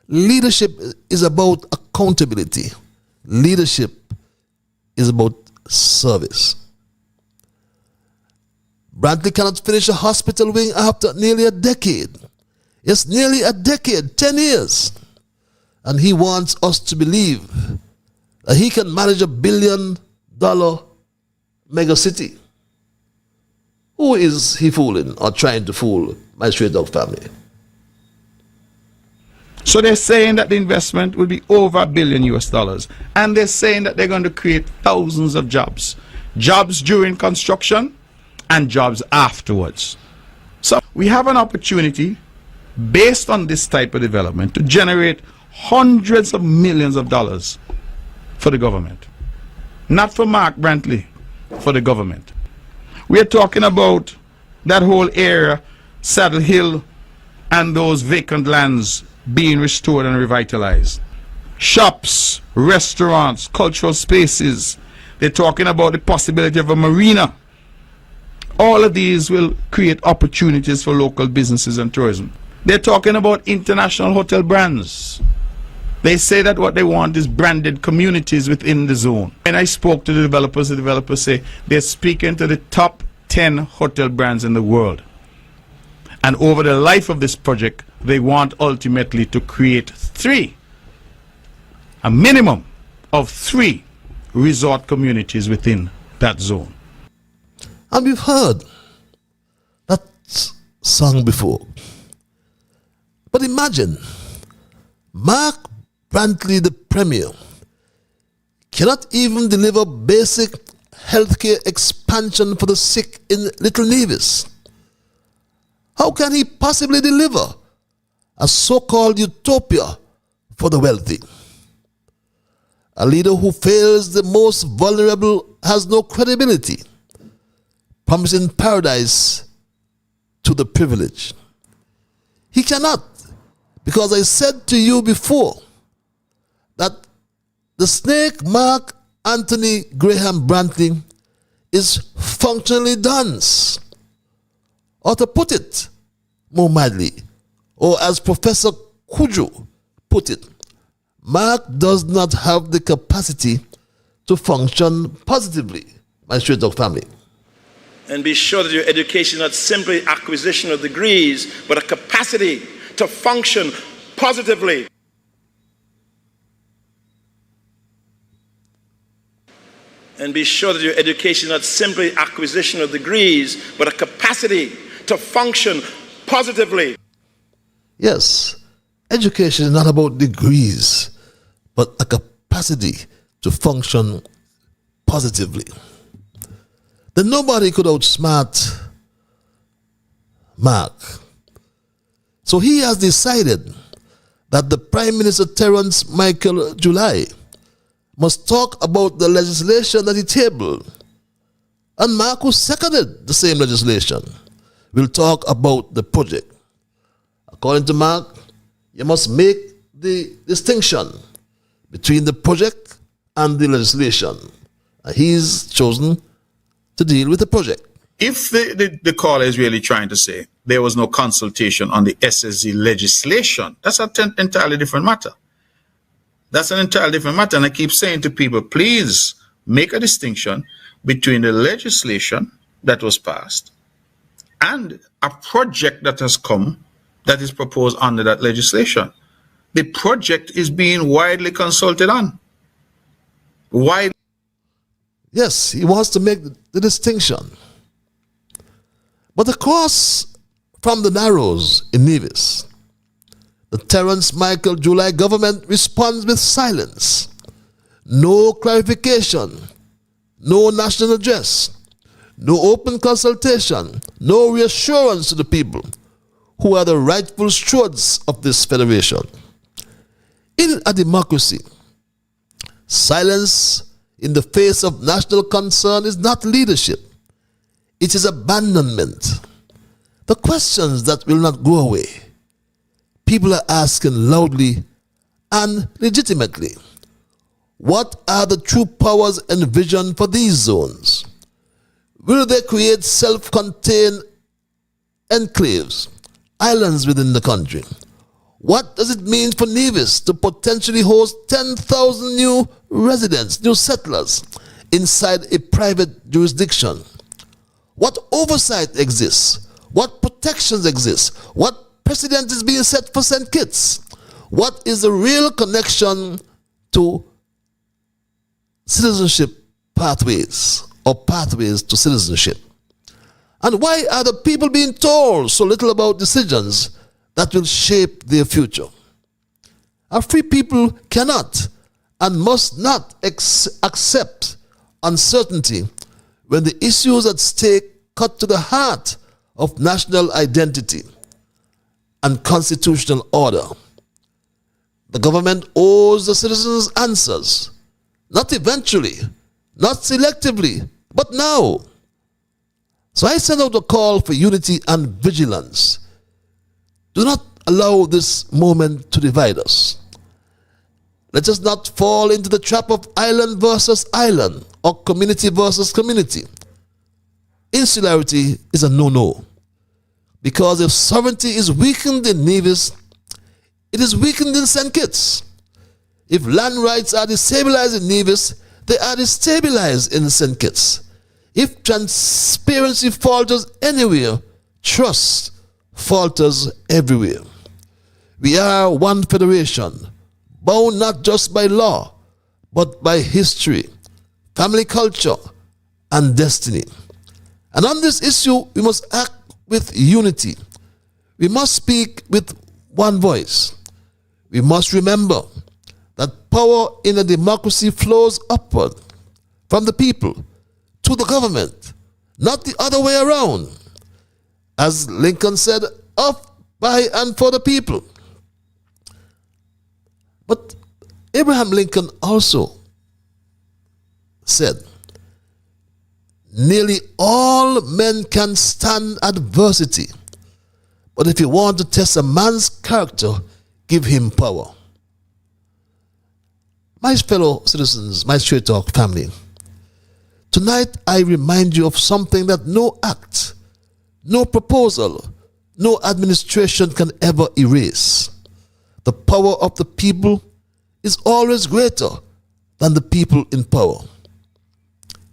Leadership is about accountability. Leadership is about service. Brantley cannot finish a hospital wing after nearly a decade. Yes, nearly a decade, 10 years. And he wants us to believe that he can manage $1 billion mega city. Who is he fooling or trying to fool, my straight dog family? So they're saying that the investment will be over $1 billion US, and they're saying that they're going to create thousands of jobs. Jobs during construction and jobs afterwards. So we have an opportunity based on this type of development to generate hundreds of millions of dollars for the government. Not for Mark Brantley, for the government. We are talking about that whole area, Saddle Hill, and those vacant lands being restored and revitalized. Shops, restaurants, cultural spaces. They're talking about the possibility of a marina. All of these will create opportunities for local businesses and tourism. They're talking about international hotel brands. They say that what they want is branded communities within the zone. When I spoke to the developers say they're speaking to the top 10 hotel brands in the world. And over the life of this project, they want ultimately to create 3, a minimum of 3 resort communities within that zone. And we've heard that song before. But imagine, Mark Brantley, the Premier, cannot even deliver basic healthcare expansion for the sick in Little Nevis. How can he possibly deliver a so-called utopia for the wealthy? A leader who fails the most vulnerable has no credibility, promising paradise to the privileged. He cannot, because I said to you before that the snake Mark Anthony Graham Brantley is functionally dunce. Or to put it more mildly, or as Professor Kujo put it, Mark does not have the capacity to function positively, my straight dog family. And be sure that your education is not simply acquisition of degrees, but a capacity to function positively. And be sure that your education is not simply acquisition of degrees, but a capacity to function positively. Yes, education is not about degrees, but a capacity to function positively. Then nobody could outsmart Mark. So he has decided that the Prime Minister Terence Michael July must talk about the legislation that he tabled. And Mark, who seconded the same legislation, will talk about the project. According to Mark, you must make the distinction between the project and the legislation. And he's chosen to deal with the project. If the caller is really trying to say there was no consultation on the SSG legislation, that's an entirely different matter. That's an entirely different matter. And I keep saying to people, please make a distinction between the legislation that was passed and a project that has come that is proposed under that legislation. The project is being widely consulted on. Yes, he wants to make the distinction. But across from the Narrows in Nevis, the Terence Michael July government responds with silence. No clarification, no national address, no open consultation, no reassurance to the people who are the rightful stewards of this federation. In a democracy, silence in the face of national concern is not leadership. It is abandonment. The questions that will not go away. People are asking loudly and legitimately, what are the true powers envisioned for these zones? Will they create self-contained enclaves, islands within the country? What does it mean for Nevis to potentially host 10,000 new residents, new settlers, inside a private jurisdiction? What oversight exists? What protections exist? What precedent is being set for St. Kitts? What is the real connection to citizenship pathways or pathways to citizenship? And why are the people being told so little about decisions that will shape their future? Our free people cannot and must not accept uncertainty when the issues at stake cut to the heart of national identity and constitutional order. The government owes the citizens answers, not eventually, not selectively, but now. So I send out a call for unity and vigilance. Do not allow this moment to divide us. Let us not fall into the trap of island versus island or community versus community. Insularity is a no-no. Because if sovereignty is weakened in Nevis, it is weakened in St. Kitts. If land rights are destabilized in Nevis, they are destabilized in St. Kitts. If transparency falters anywhere, trust falters everywhere. We are one federation, bound not just by law, but by history, family culture, and destiny. And on this issue, we must act with unity. We must speak with one voice. We must remember that power in a democracy flows upward from the people to the government, not the other way around. As Lincoln said, of, by, and for the people. But Abraham Lincoln also said, nearly all men can stand adversity, but if you want to test a man's character, give him power. My fellow citizens, my Straight Talk family, tonight I remind you of something that no act, no proposal, no administration can ever erase. The power of the people is always greater than the people in power.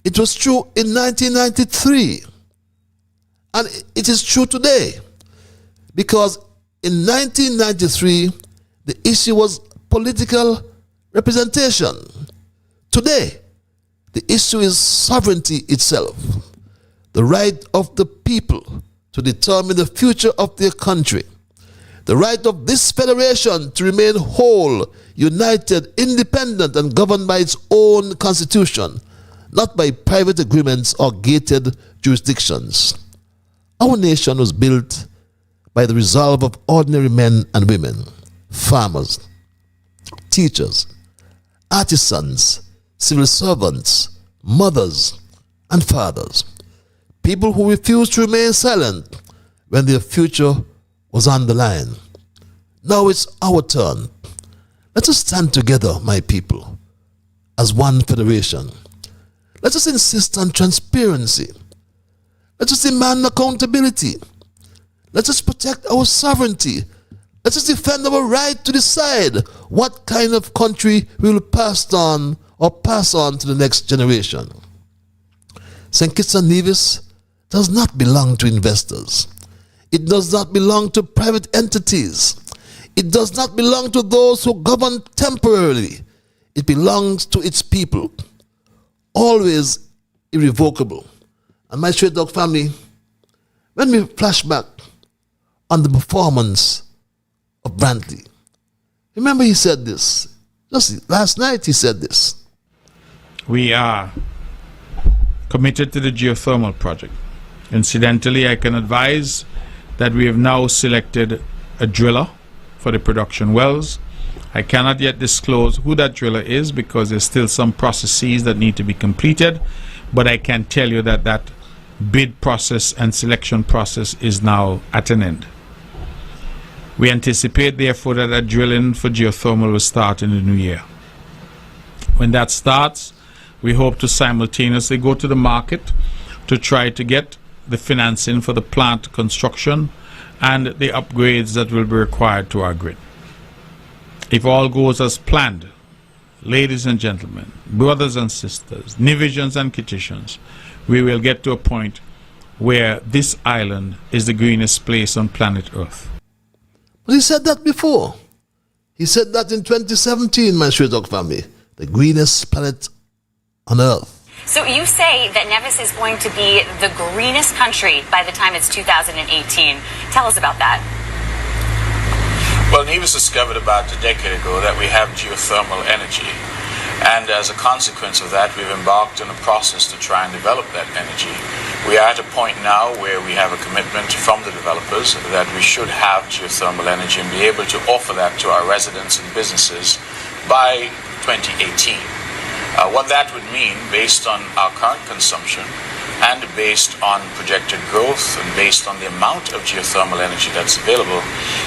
It was true in 1993, and it is true today, because in 1993, the issue was political representation. Today, the issue is sovereignty itself, the right of the people to determine the future of their country, the right of this federation to remain whole, united, independent, and governed by its own constitution, not by private agreements or gated jurisdictions. Our nation was built by the resolve of ordinary men and women, farmers, teachers, artisans, civil servants, mothers, and fathers, people who refused to remain silent when their future was on the line. Now it's our turn. Let us stand together, my people, as one federation. Let us insist on transparency. Let us demand accountability. Let us protect our sovereignty. Let us defend our right to decide what kind of country we will pass on to the next generation. St. Kitts and Nevis does not belong to investors. It does not belong to private entities. It does not belong to those who govern temporarily. It belongs to its people, always irrevocable. And my Straight Dog family, when we flash back on the performance of Brantley, remember he said this. Just last night he said this. We are committed to the geothermal project. Incidentally, I can advise that we have now selected a driller for the production wells. I cannot yet disclose who that driller is because there's still some processes that need to be completed, but I can tell you that that bid process and selection process is now at an end. We anticipate, therefore, that that drilling for geothermal will start in the new year. When that starts, we hope to simultaneously go to the market to try to get the financing for the plant construction and the upgrades that will be required to our grid. If all goes as planned, ladies and gentlemen, brothers and sisters, Nevisians and Kittitians, we will get to a point where this island is the greenest place on planet Earth. But he said that before. He said that in 2017, my Straight Dog family, the greenest planet on Earth. So you say that Nevis is going to be the greenest country by the time it's 2018. Tell us about that. Well, Nevis discovered about a decade ago that we have geothermal energy. And as a consequence of that, we've embarked on a process to try and develop that energy. We are at a point now where we have a commitment from the developers that we should have geothermal energy and be able to offer that to our residents and businesses by 2018. What that would mean, based on our current consumption and based on projected growth and based on the amount of geothermal energy that's available,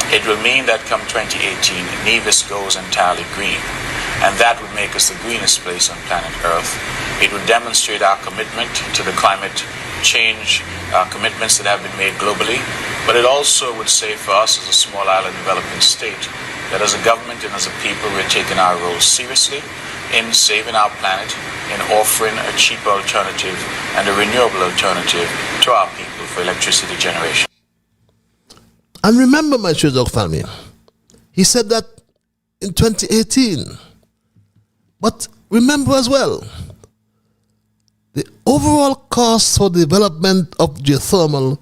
it will mean that come 2018, Nevis goes entirely green. And that would make us the greenest place on planet Earth. It would demonstrate our commitment to the climate change commitments that have been made globally, but it also would say for us as a small island developing state that as a government and as a people we're taking our role seriously in saving our planet, in offering a cheaper alternative and a renewable alternative to our people for electricity generation. And remember, my Straight Dog family, he said that in 2018. But remember as well The overall cost for development of geothermal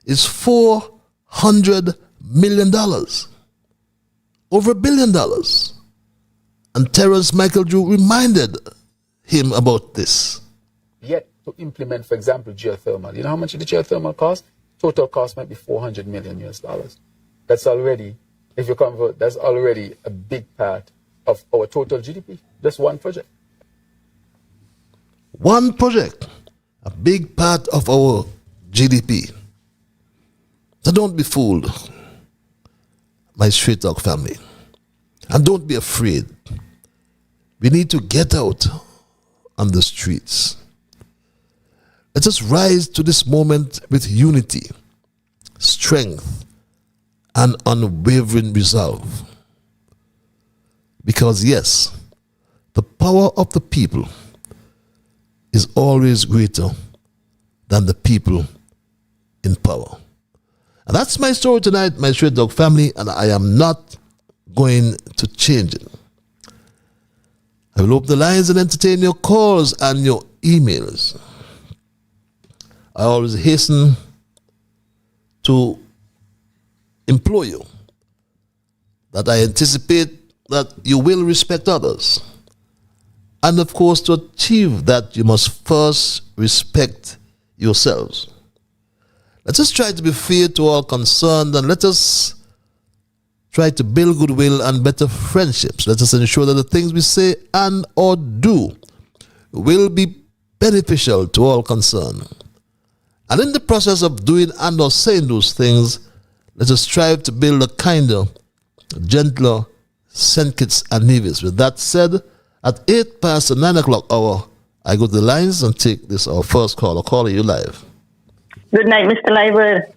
is $400 million. Over $1 billion. And Terence Michael Drew reminded him about this. Yet to implement, for example, geothermal. You know how much the geothermal cost? Total cost might be $400 million US dollars. That's already, if you convert, that's already a big part of our total GDP. Just one project. One project, a big part of our GDP. So don't be fooled, my Straight Talk family. And don't be afraid. We need to get out on the streets. Let us rise to this moment with unity, strength, and unwavering resolve. Because yes, the power of the people is always greater than the people in power. And that's my story tonight, my Straight Dog family, and I am not going to change it. I will open the lines and entertain your calls and your emails. I always hasten to implore you that I anticipate that you will respect others. And of course, to achieve that, you must first respect yourselves. Let us try to be fair to all concerned, and let us try to build goodwill and better friendships. Let us ensure that the things we say and or do will be beneficial to all concerned. And in the process of doing and or saying those things, let us strive to build a kinder, gentler St. Kitts and Nevis. With that said, at 8 past the 9 o'clock hour, I go to the lines and take this, our first call. I'll call you live. Good night, Mr. Liver.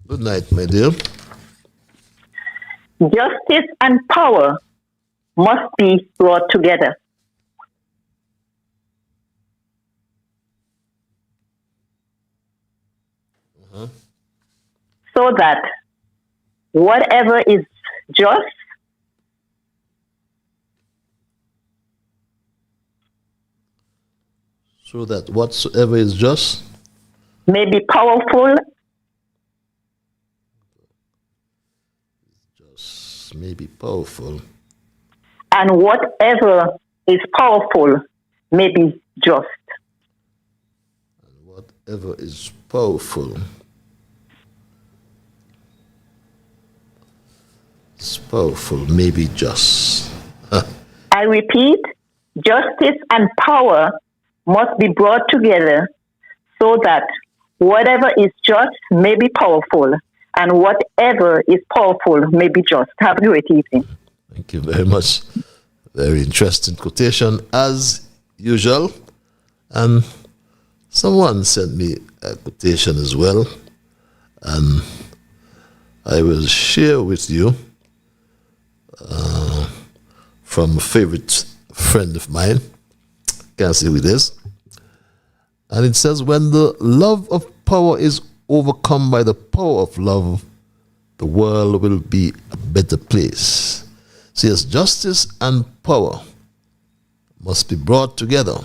Good night, my dear. Justice and power must be brought together. So that whatever is just so that whatsoever is just may be powerful, may be powerful, and whatever is powerful may be just. And whatever is powerful may be just. I repeat, justice and power must be brought together so that whatever is just may be powerful, and whatever is powerful may be just. Have a great evening. Thank you very much. Very interesting quotation as usual. And someone sent me a quotation as well, and I will share with you from a favorite friend of mine. Can't see who it is. And it says, when the love of power is overcome by the power of love, the world will be a better place. So yes, justice and power must be brought together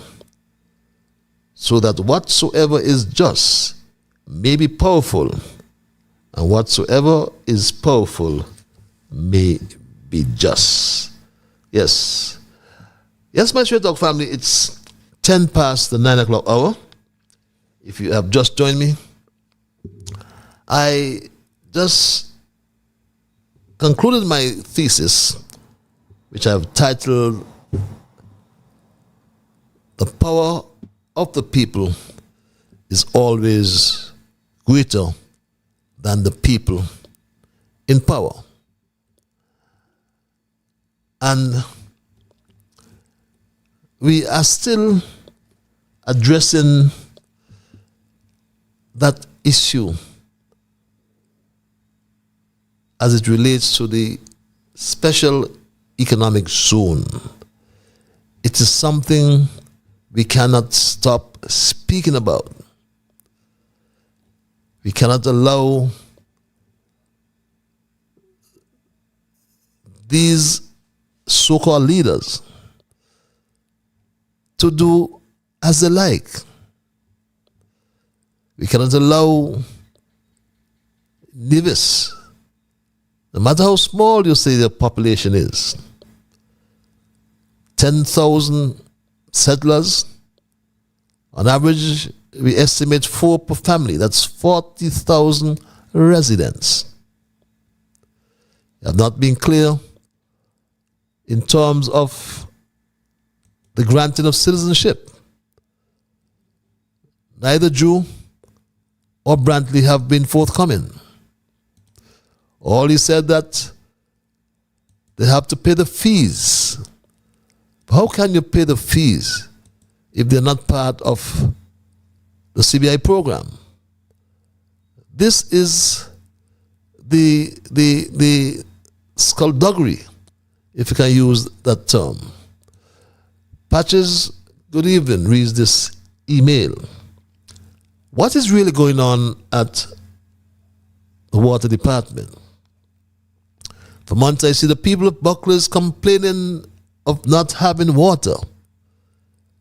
so that whatsoever is just may be powerful, and whatsoever is powerful may be just. Yes. Yes, my Straight Talk family, it's 10 past the 9 o'clock hour. If you have just joined me, I just concluded my thesis, which I've titled "The Power of the People is Always Greater than the People in Power." And we are still addressing that issue as it relates to the special economic zone. It is something we cannot stop speaking about. We cannot allow these so-called leaders to do as they like. We cannot allow Nevis, no matter how small you say the population is, 10,000 settlers, on average, we estimate 4 per family. That's 40,000 residents. You have not been clear in terms of the granting of citizenship. Neither Jew or Brantley have been forthcoming. All he said that they have to pay the fees. How can you pay the fees if they're not part of the CBI program? This is the skullduggery, if you can use that term. Patches, good evening, reads this email. What is really going on at the water department? For months I see the people of Bucklers complaining of not having water.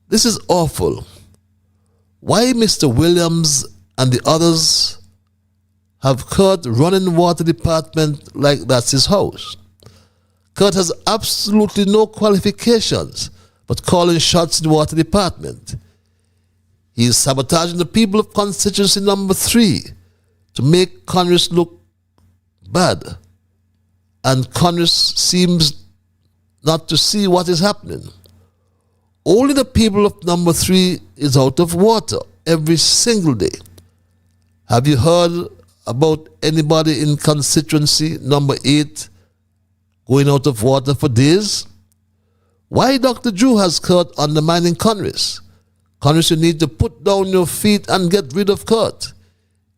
This is awful. Why Mr. Williams and the others have Kurt running water department like that's his house? Kurt has absolutely no qualifications but calling shots in the water department. He is sabotaging the people of constituency number 3 to make Congress look bad. And Congress seems not to see what is happening. Only the people of number 3 is out of water every single day. Have you heard about anybody in constituency number 8 going out of water for days? Why Dr. Drew has Kurt undermining Congress? Congress, you need to put down your feet and get rid of Kurt.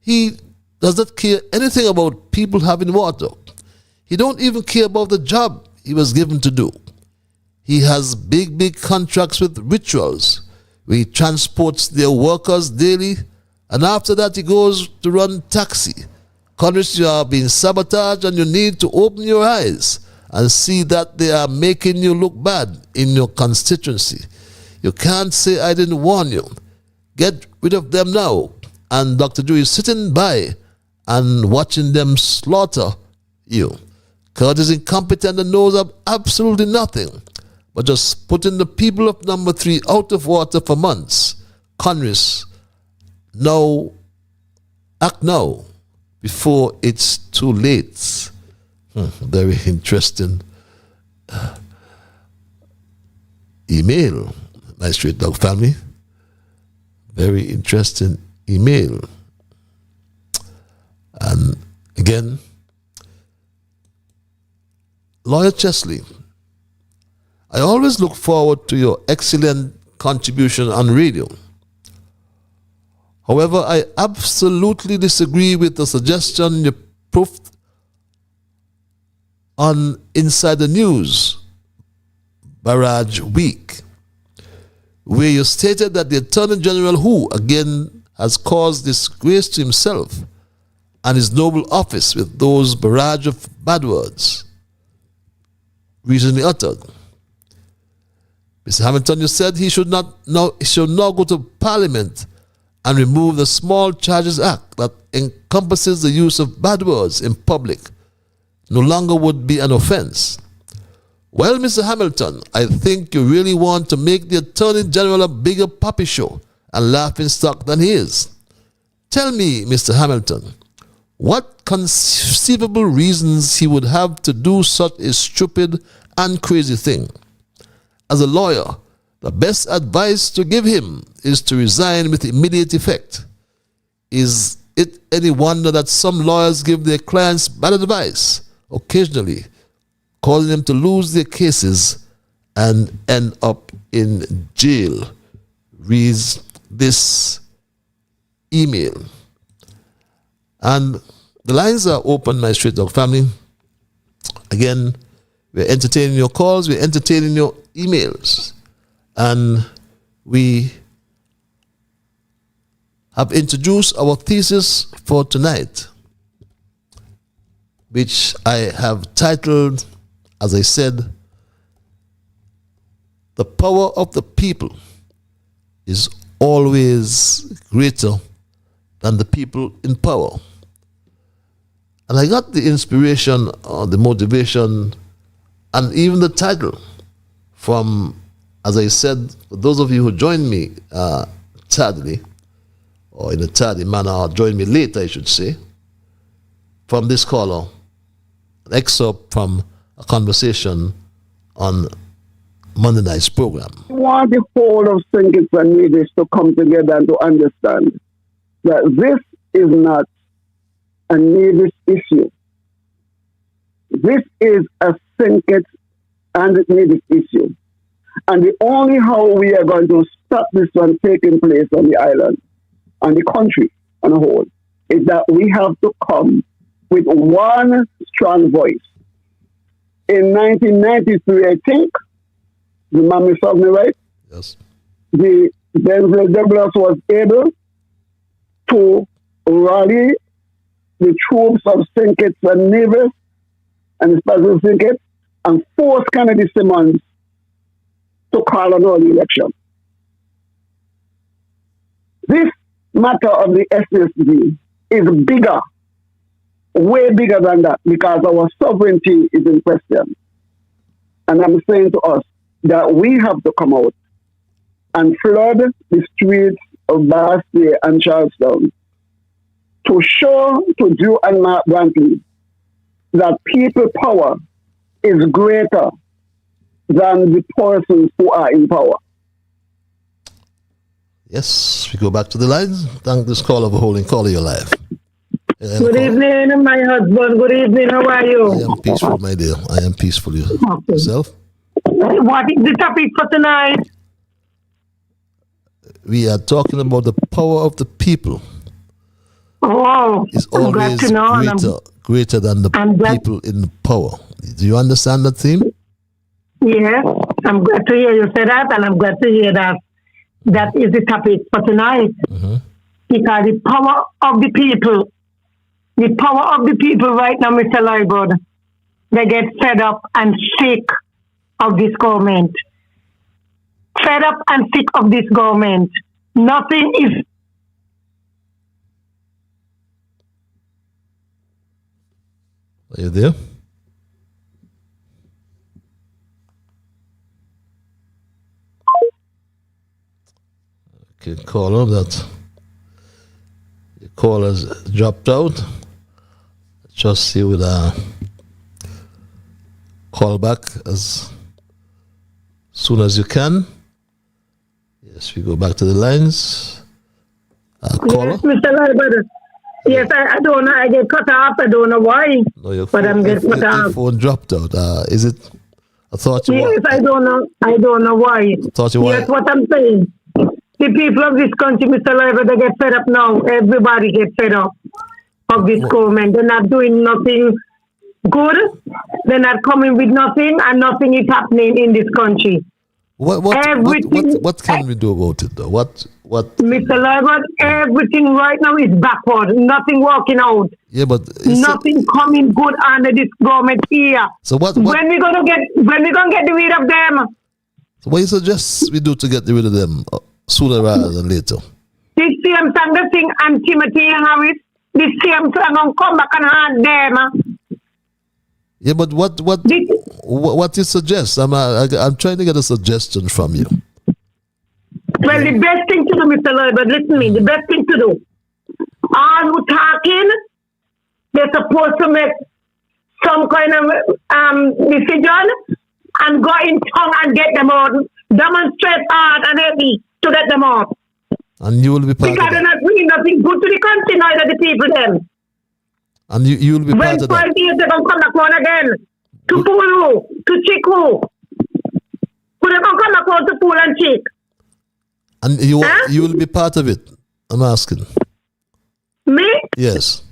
He does not care anything about people having water. He don't even care about the job he was given to do. He has big contracts with Rituals, where he transports their workers daily, and after that he goes to run taxi. Congress, you are being sabotaged, and you need to open your eyes and see that they are making you look bad in your constituency. You can't say I didn't warn you. Get rid of them now. And Dr. Drew is sitting by and watching them slaughter you. Kurt is incompetent and knows of absolutely nothing, but just putting the people of number 3 out of water for months. Congress, now, act now, before it's too late. Very interesting email, my Straight Dog family. Very interesting email. And again, Lawyer Chesley, I always look forward to your excellent contribution on radio. However, I absolutely disagree with the suggestion you proved on Inside the News Barrage Week, where you stated that the Attorney General, who again has caused disgrace to himself and his noble office with those barrage of bad words recently uttered. Mr. Hamilton, you said he should now go to Parliament and remove the Small Charges Act that encompasses the use of bad words in public. No longer would be an offense. Well, Mr. Hamilton, I think you really want to make the Attorney General a bigger puppy show and laughing stock than he is. Tell me, Mr. Hamilton, what conceivable reasons he would have to do such a stupid and crazy thing. As a lawyer, the best advice to give him is to resign with immediate effect. Is it any wonder that some lawyers give their clients bad advice, occasionally causing them to lose their cases and end up in jail? Reads this email. And the lines are open, my Straight Dog family. Again, we're entertaining your calls, we're entertaining your emails. And we have introduced our thesis for tonight, which I have titled, as I said, The Power of the People is always greater than the people in power. And I got the inspiration, the motivation, and even the title from, as I said, for those of you who joined me tardily, or in a tardy manner, or joined me late, I should say, from this caller, an excerpt from a conversation on Monday night's program. I want the whole of St. Kitts and Nevis to come together and to understand that this is not a Nevis issue. This is a St. Kitts and Nevis issue. And the only how we are going to stop this one taking place on the island, on the country on a whole, is that we have to come with one strong voice. In 1993, I think, the memory serves me right? Yes. The Denzel Douglas was able to rally the troops of St. Kitts and Nevis and especially St. Kitts and force Kennedy Simmons to call an early election. This matter of the SSD is bigger, way bigger than that, because our sovereignty is in question. And I'm saying to us that we have to come out and flood the streets of Bass Bay and Charlestown to show to Drew and Mark Brantley that people power is greater than the persons who are in power. Yes, we go back to the lines. Thank this caller for holding call your life. Good evening, my husband. Good evening. How are you? I am peaceful, my dear. I am peaceful. Yourself? What is the topic for tonight? We are talking about the power of the people. Oh, it's always greater than the people in power. Do you understand that theme? Yes, I'm glad to hear you say that, and I'm glad to hear that that is the topic for tonight. Mm-hmm. Because the power of the people right now, Mr. Lyburd, they get fed up and sick of this government. Fed up and sick of this government. Nothing is... Are you there? Okay, caller, that the call has dropped out. Just see with a call back as soon as you can. Yes, we go back to the lines. Caller? Yes, Mr. Lyburd. Yes, I don't know. I get cut off. I don't know why. No, but I'm getting cut off. Your phone dropped out. Is it? I thought you Yes, I don't know. I don't know why. Thought you Yes, what I'm saying. The people of this country, Mr. Lyburd, they get fed up now. Everybody gets fed up of this government. They're not doing nothing good. They're not coming with nothing, and nothing is happening in this country. What can we do about it, though? What? Mr. Lyburd, everything right now is backward. Nothing working out. Yeah, but nothing coming good under this government here. So what? When we gonna get rid of them? So what you suggest we do to get rid of them sooner rather than later? This same song they sing and Timothy Harris. This same song gonna come back and haunt them. Yeah, but what you suggest? I'm trying to get a suggestion from you. Well, the best thing to do, Mr. Lyburd, listen to me, the best thing to do, all who talking, they're supposed to make some kind of decision and go in tongue and get them out. Demonstrate hard and heavy to get them out. And you will be part because of they're not bringing nothing good to the country, neither the people them. And you will be part of that. When 5 years they're going to come back on again, to fool who? To check who? Who they're going to come back on to fool and check? And you will be part of it. I'm asking. Me? Yes.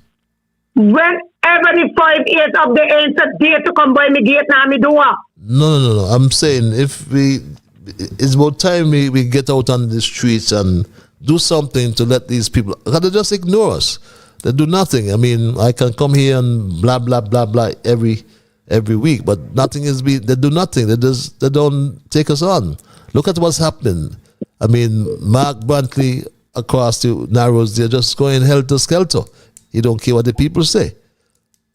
Whenever the 5 years of the answer dare to come by me gate now, me do what? No. I'm saying it's about time we get out on the streets and do something to let these people. They just ignore us. They do nothing. I mean, I can come here and blah blah blah blah every week, but nothing is being. They do nothing. They don't take us on. Look at what's happening. I mean, Mark Brantley across the Narrows, they're just going helter-skelter. He don't care what the people say.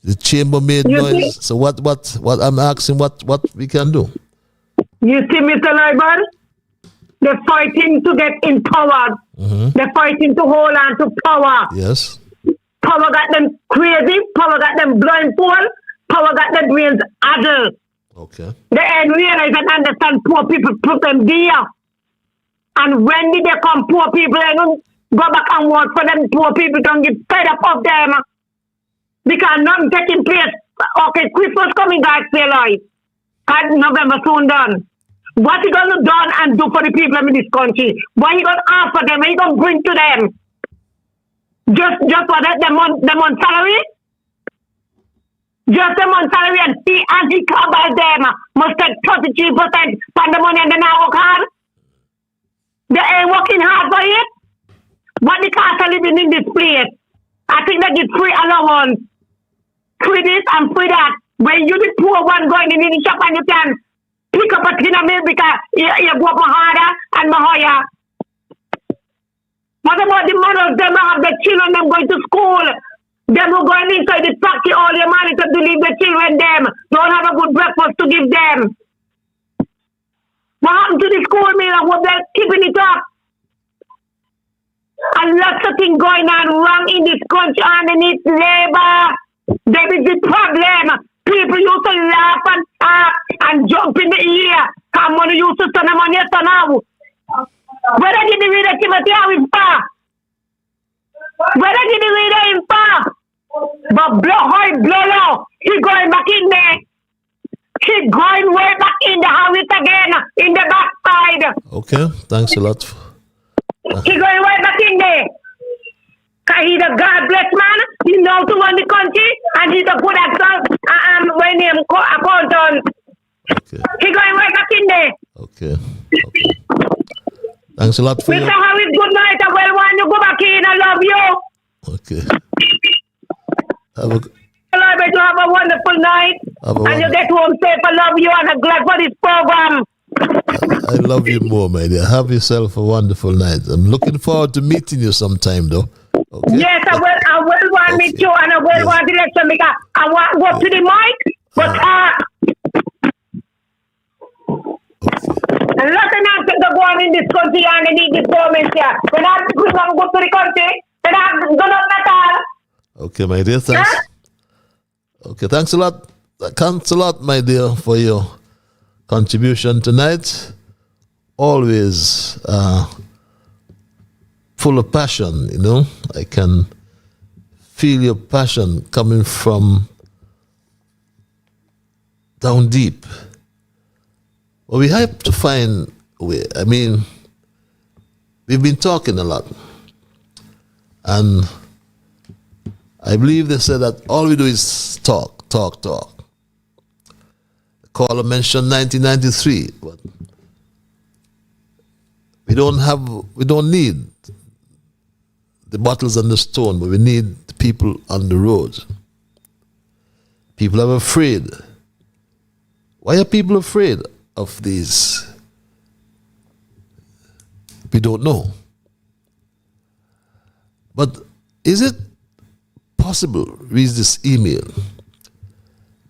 The chamber made noise. So what I'm asking, what we can do? You see, Mr. Leiber, they're fighting to get empowered. Mm-hmm. They're fighting to hold on to power. Yes. Power got them crazy. Power got them blindfold. Power got their brains addled. Okay. They ain't realize and understand poor people put them there. And when did they come, poor people, they don't go back and work for them. Poor people don't get fed up of them. Because nothing taking place. Okay, Christmas coming, guys, stay alive. November soon done. What you gonna do and do for the people in this country? What you gonna offer them? What you gonna bring to them? Just what them on salary? Just them on salary and see he cover them must take 33% from the money and then now work hard. They ain't working hard for it. What the cost of living in this place? I think they get free allowance. Free this and free that. When you the poor one going in the shop and you can pick up a tin of milk because you go up harder and higher. What about the mothers? Them have the children, them going to school. Them who going inside the factory, all their money to leave the children, them don't have a good breakfast to give them. What happened to the school meal? I hope they're keeping it up. A lot of things going on wrong in this country underneath labor. That is the problem. People used to laugh and jump in the air. Come on, used to turn them on your son now. Where did the reader Timothy how in far? Where did the reader in far? But blow low. He going back in there. He going way back in the house again, in the backside. Okay, thanks a lot. He going way back in there. Cause he's a God bless man. He knows to run the country, and he's a good actor. When him accountant. Okay. He going right back in there. Okay. Thanks a lot for Mr. Harris, good night. I will want you go back in. I love you. Okay. I love you to have a wonderful night. And you get home safe. I love you and I'm glad for this program. I love you more, my dear. Have yourself a wonderful night. I'm looking forward to meeting you sometime, though. Okay. Yes, I will want me too, and I will want to let you because I want to go to the mic, but a lot of nonsense are going in this country and they need this government here. When I go to the country, then I'm going to not all. Okay, my dear, thanks. Huh? Okay, thanks a lot. Thanks a lot, my dear, for your contribution tonight. Always full of passion, you know. I can feel your passion coming from down deep. Well, we have to find a way. I mean, we've been talking a lot. And I believe they said that all we do is talk. The caller mentioned 1993, but we don't need the bottles and the stone, but we need the people on the road. People are afraid. Why are people afraid of these? We don't know. But is it possible, read this email,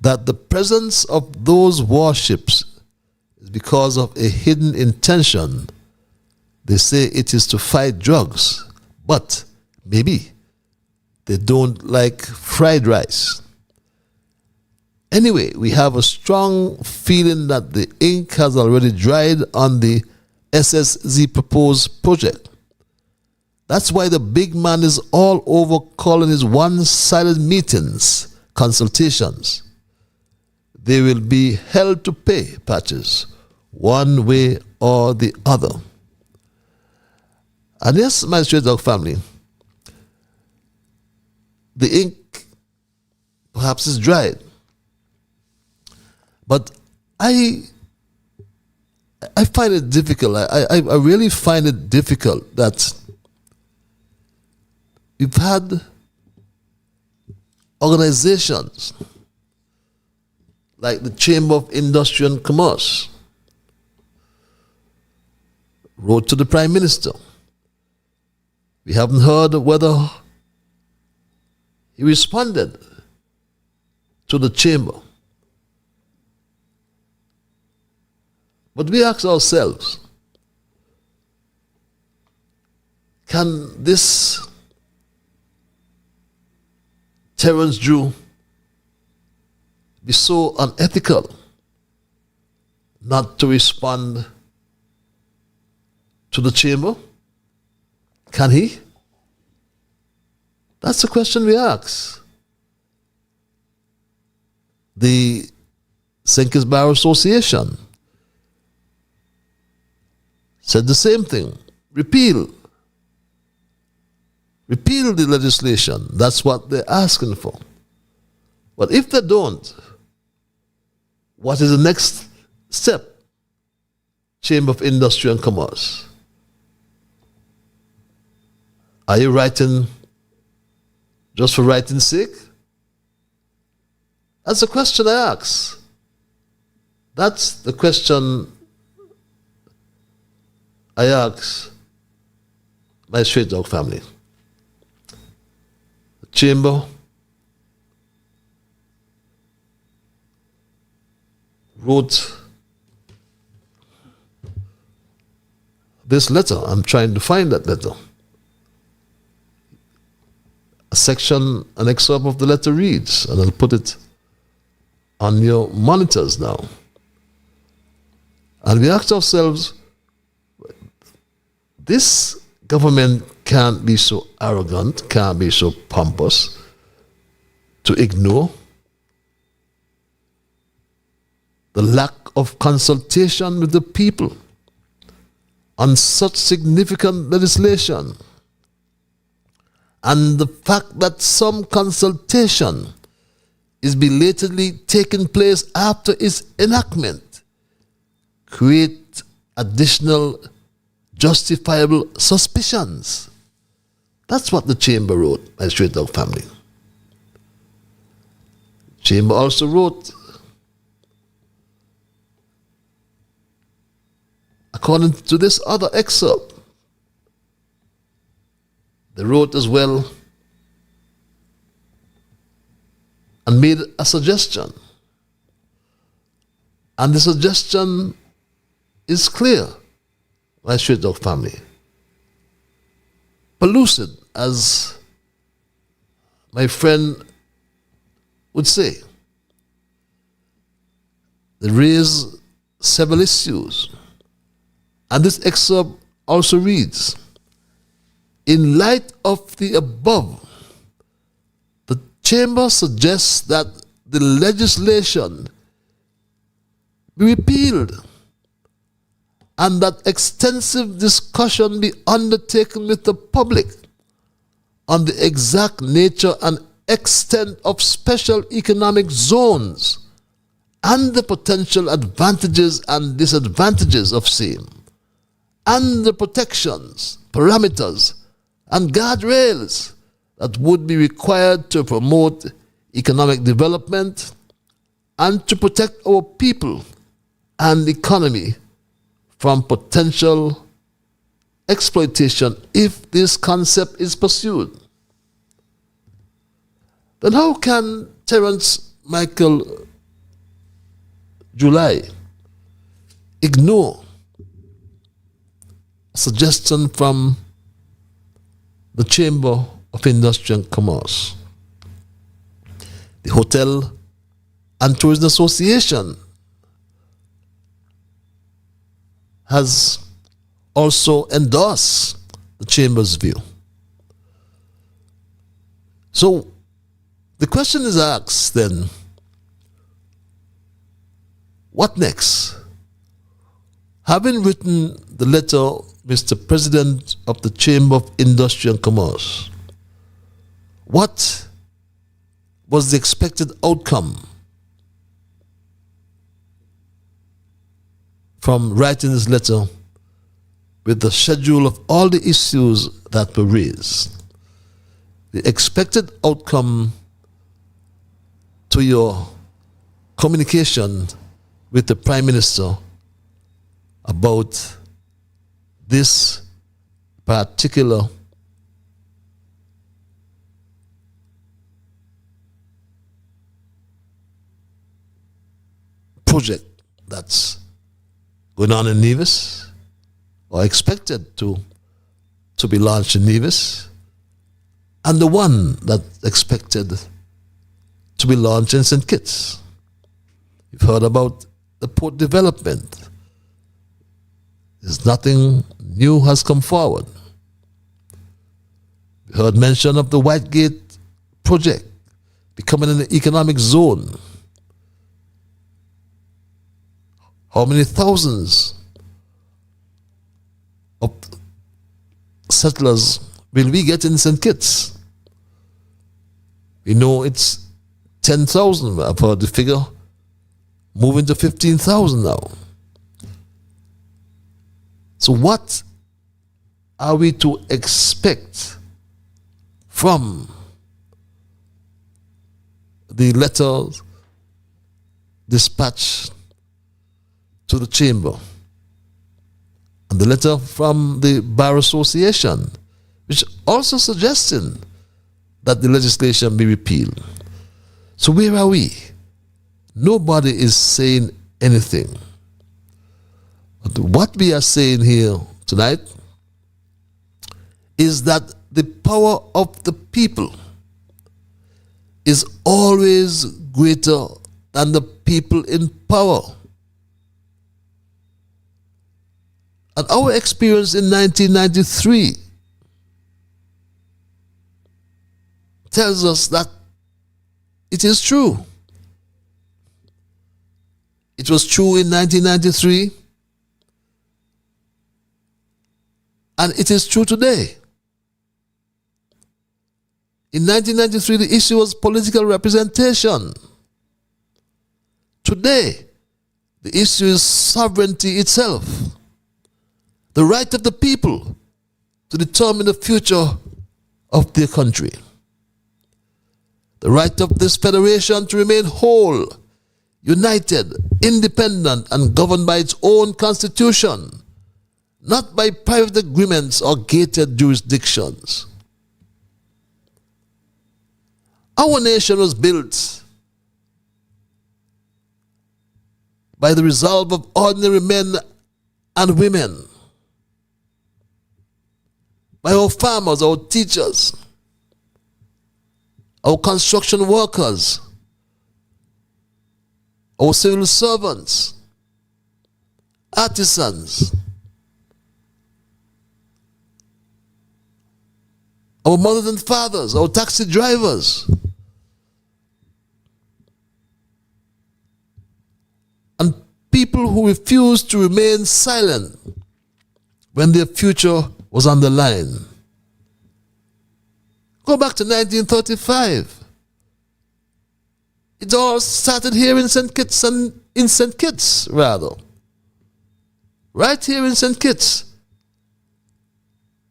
that the presence of those warships is because of a hidden intention? They say it is to fight drugs, but maybe they don't like fried rice. Anyway, we have a strong feeling that the ink has already dried on the SSZ proposed project. That's why the big man is all over calling his one-sided meetings, consultations. They will be held to pay, Patches, one way or the other. And yes, my Straight Dog family, the ink perhaps is dried. But I find it difficult. I really find it difficult that we've had organizations like the Chamber of Industry and Commerce wrote to the Prime Minister. We haven't heard whether he responded to the chamber. But we ask ourselves, can this Terence Drew be so unethical not to respond to the chamber? Can he? That's the question we ask. The Sinkers Bar Association said the same thing. Repeal the legislation. That's what they're asking for. But if they don't, what is the next step? Chamber of Industry and Commerce. Are you writing just for writing's sake? That's the question I ask. That's the question I ask my Straight Dog family. The chamber wrote this letter. I'm trying to find that letter. A section, an excerpt of the letter reads, and I'll put it on your monitors now. And we ask ourselves, this government can't be so arrogant, can't be so pompous to ignore the lack of consultation with the people on such significant legislation, and the fact that some consultation is belatedly taking place after its enactment create additional justifiable suspicions. That's what the chamber wrote, my Straight Dog family. Chamber also wrote, according to this other excerpt, they wrote as well and made a suggestion. And the suggestion is clear, my Straight Dog family. Pellucid, as my friend would say. They raise several issues. And this excerpt also reads, in light of the above, the chamber suggests that the legislation be repealed and that extensive discussion be undertaken with the public on the exact nature and extent of special economic zones and the potential advantages and disadvantages of same, and the protections, parameters, and guardrails that would be required to promote economic development and to protect our people and economy from potential exploitation if this concept is pursued. Then how can Terence Michael July ignore a suggestion from the Chamber of Industry and Commerce? The Hotel and Tourism Association has also endorsed the Chamber's view. So the question is asked then, what next? Having written the letter, Mr. President of the Chamber of Industry and Commerce, what was the expected outcome from writing this letter with the schedule of all the issues that were raised? The expected outcome to your communication with the Prime Minister about this particular project that's going on in Nevis, or expected to be launched in Nevis, and the one that's expected to be launched in St. Kitts. You've heard about the port development. There's nothing new has come forward. You heard mention of the Whitegate project becoming an economic zone. How many thousands of settlers will we get in St. Kitts? We know it's 10,000. I've heard the figure moving to 15,000 now. So what are we to expect from the letter dispatched to the chamber and the letter from the Bar Association, which also suggesting that the legislation be repealed? So where are we? Nobody is saying anything. But what we are saying here tonight is that the power of the people is always greater than the people in power. And our experience in 1993 tells us that it is true. It was true in 1993, and it is true today. In 1993, the issue was political representation. Today, the issue is sovereignty itself. The right of the people to determine the future of their country. The right of this federation to remain whole, united, independent, and governed by its own constitution, not by private agreements or gated jurisdictions. Our nation was built by the resolve of ordinary men and women, by our farmers, our teachers, our construction workers, our civil servants, artisans, our mothers and fathers, our taxi drivers, and people who refused to remain silent when their future was on the line. Go back to 1935. It all started here in St. Kitts, right here in St. Kitts.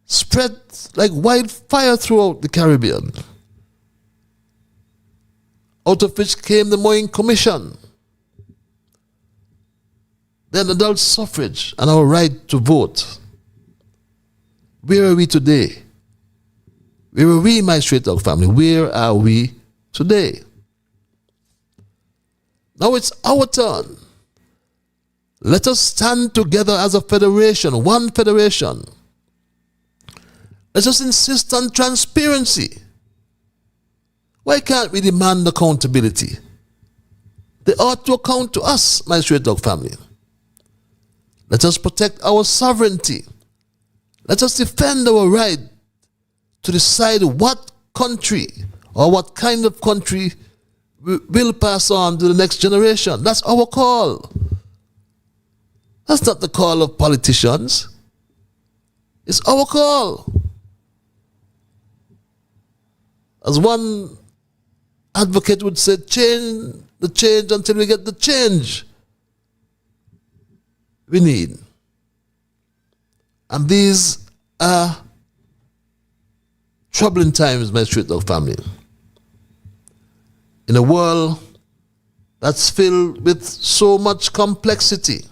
Spread like wildfire throughout the Caribbean. Out of which came the Moyne Commission. Then adult suffrage and our right to vote. Where are we today? Where are we, my straight dog family? Where are we today? Now it's our turn. Let us stand together as a federation, one federation. Let us insist on transparency. Why can't we demand accountability? They ought to account to us, my straight dog family. Let us protect our sovereignty. Let us defend our right to decide what country or what kind of country will pass on to the next generation. That's our call. That's not the call of politicians. It's our call. As one advocate would say, change the change until we get the change we need. And these are troubling times, my straight dog family. In a world that's filled with so much complexity,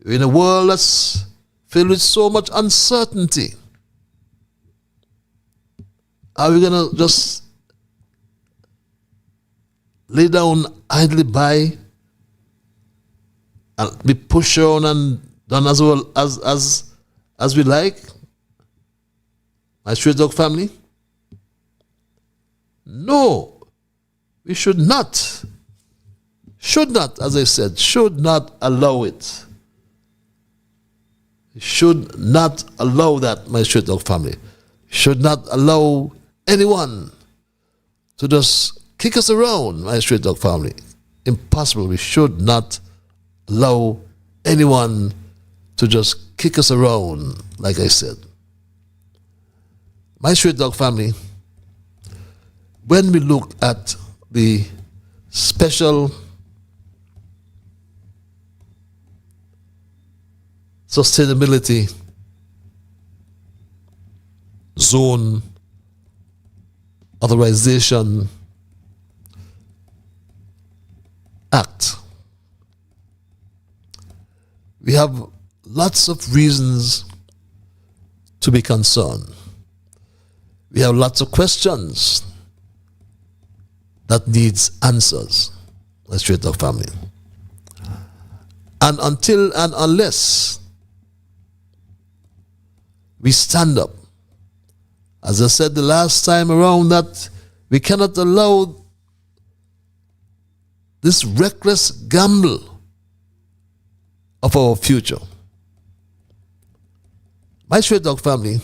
In a world that's filled with so much uncertainty, are we going to just lay down idly by and be pushed around and done as well as we like? My Straight Dog family? No, we should not, as I said, should not allow it. We should not allow that, my Straight Dog family. Should not allow anyone to just kick us around, my Straight Dog family. Impossible. We should not allow anyone to just kick us around, like I said. My Straight Dog family, when we look at the special sustainability zone authorization act, we have lots of reasons to be concerned. We have lots of questions that needs answers, my Straight Dog family. And until and unless we stand up, as I said the last time around, that we cannot allow this reckless gamble of our future. My Straight Dog family,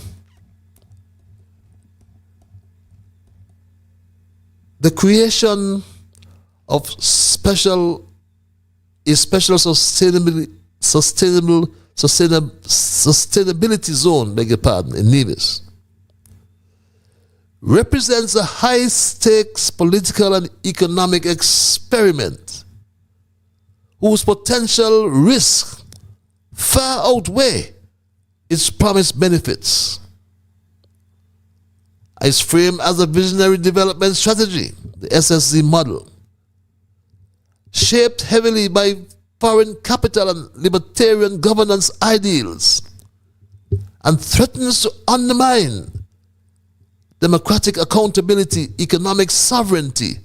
the creation of special sustainability zone, beg your pardon, in Nevis, represents a high-stakes political and economic experiment whose potential risks far outweigh its promised benefits. It's framed as a visionary development strategy, the SSZ model, shaped heavily by foreign capital and libertarian governance ideals, and threatens to undermine democratic accountability, economic sovereignty,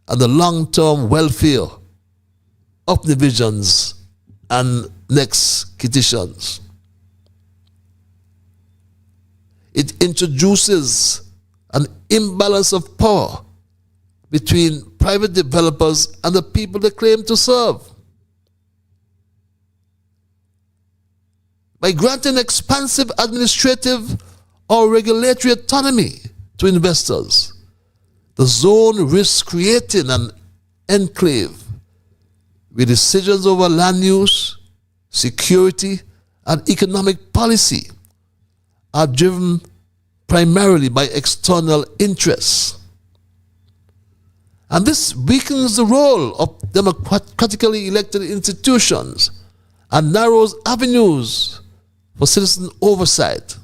and the long-term welfare of divisions and next petitions. It introduces an imbalance of power between private developers and the people they claim to serve. By granting expansive administrative or regulatory autonomy to investors, the zone risks creating an enclave where decisions over land use, security, and economic policy are driven primarily by external interests. And this weakens the role of democratically elected institutions and narrows avenues for citizen oversight,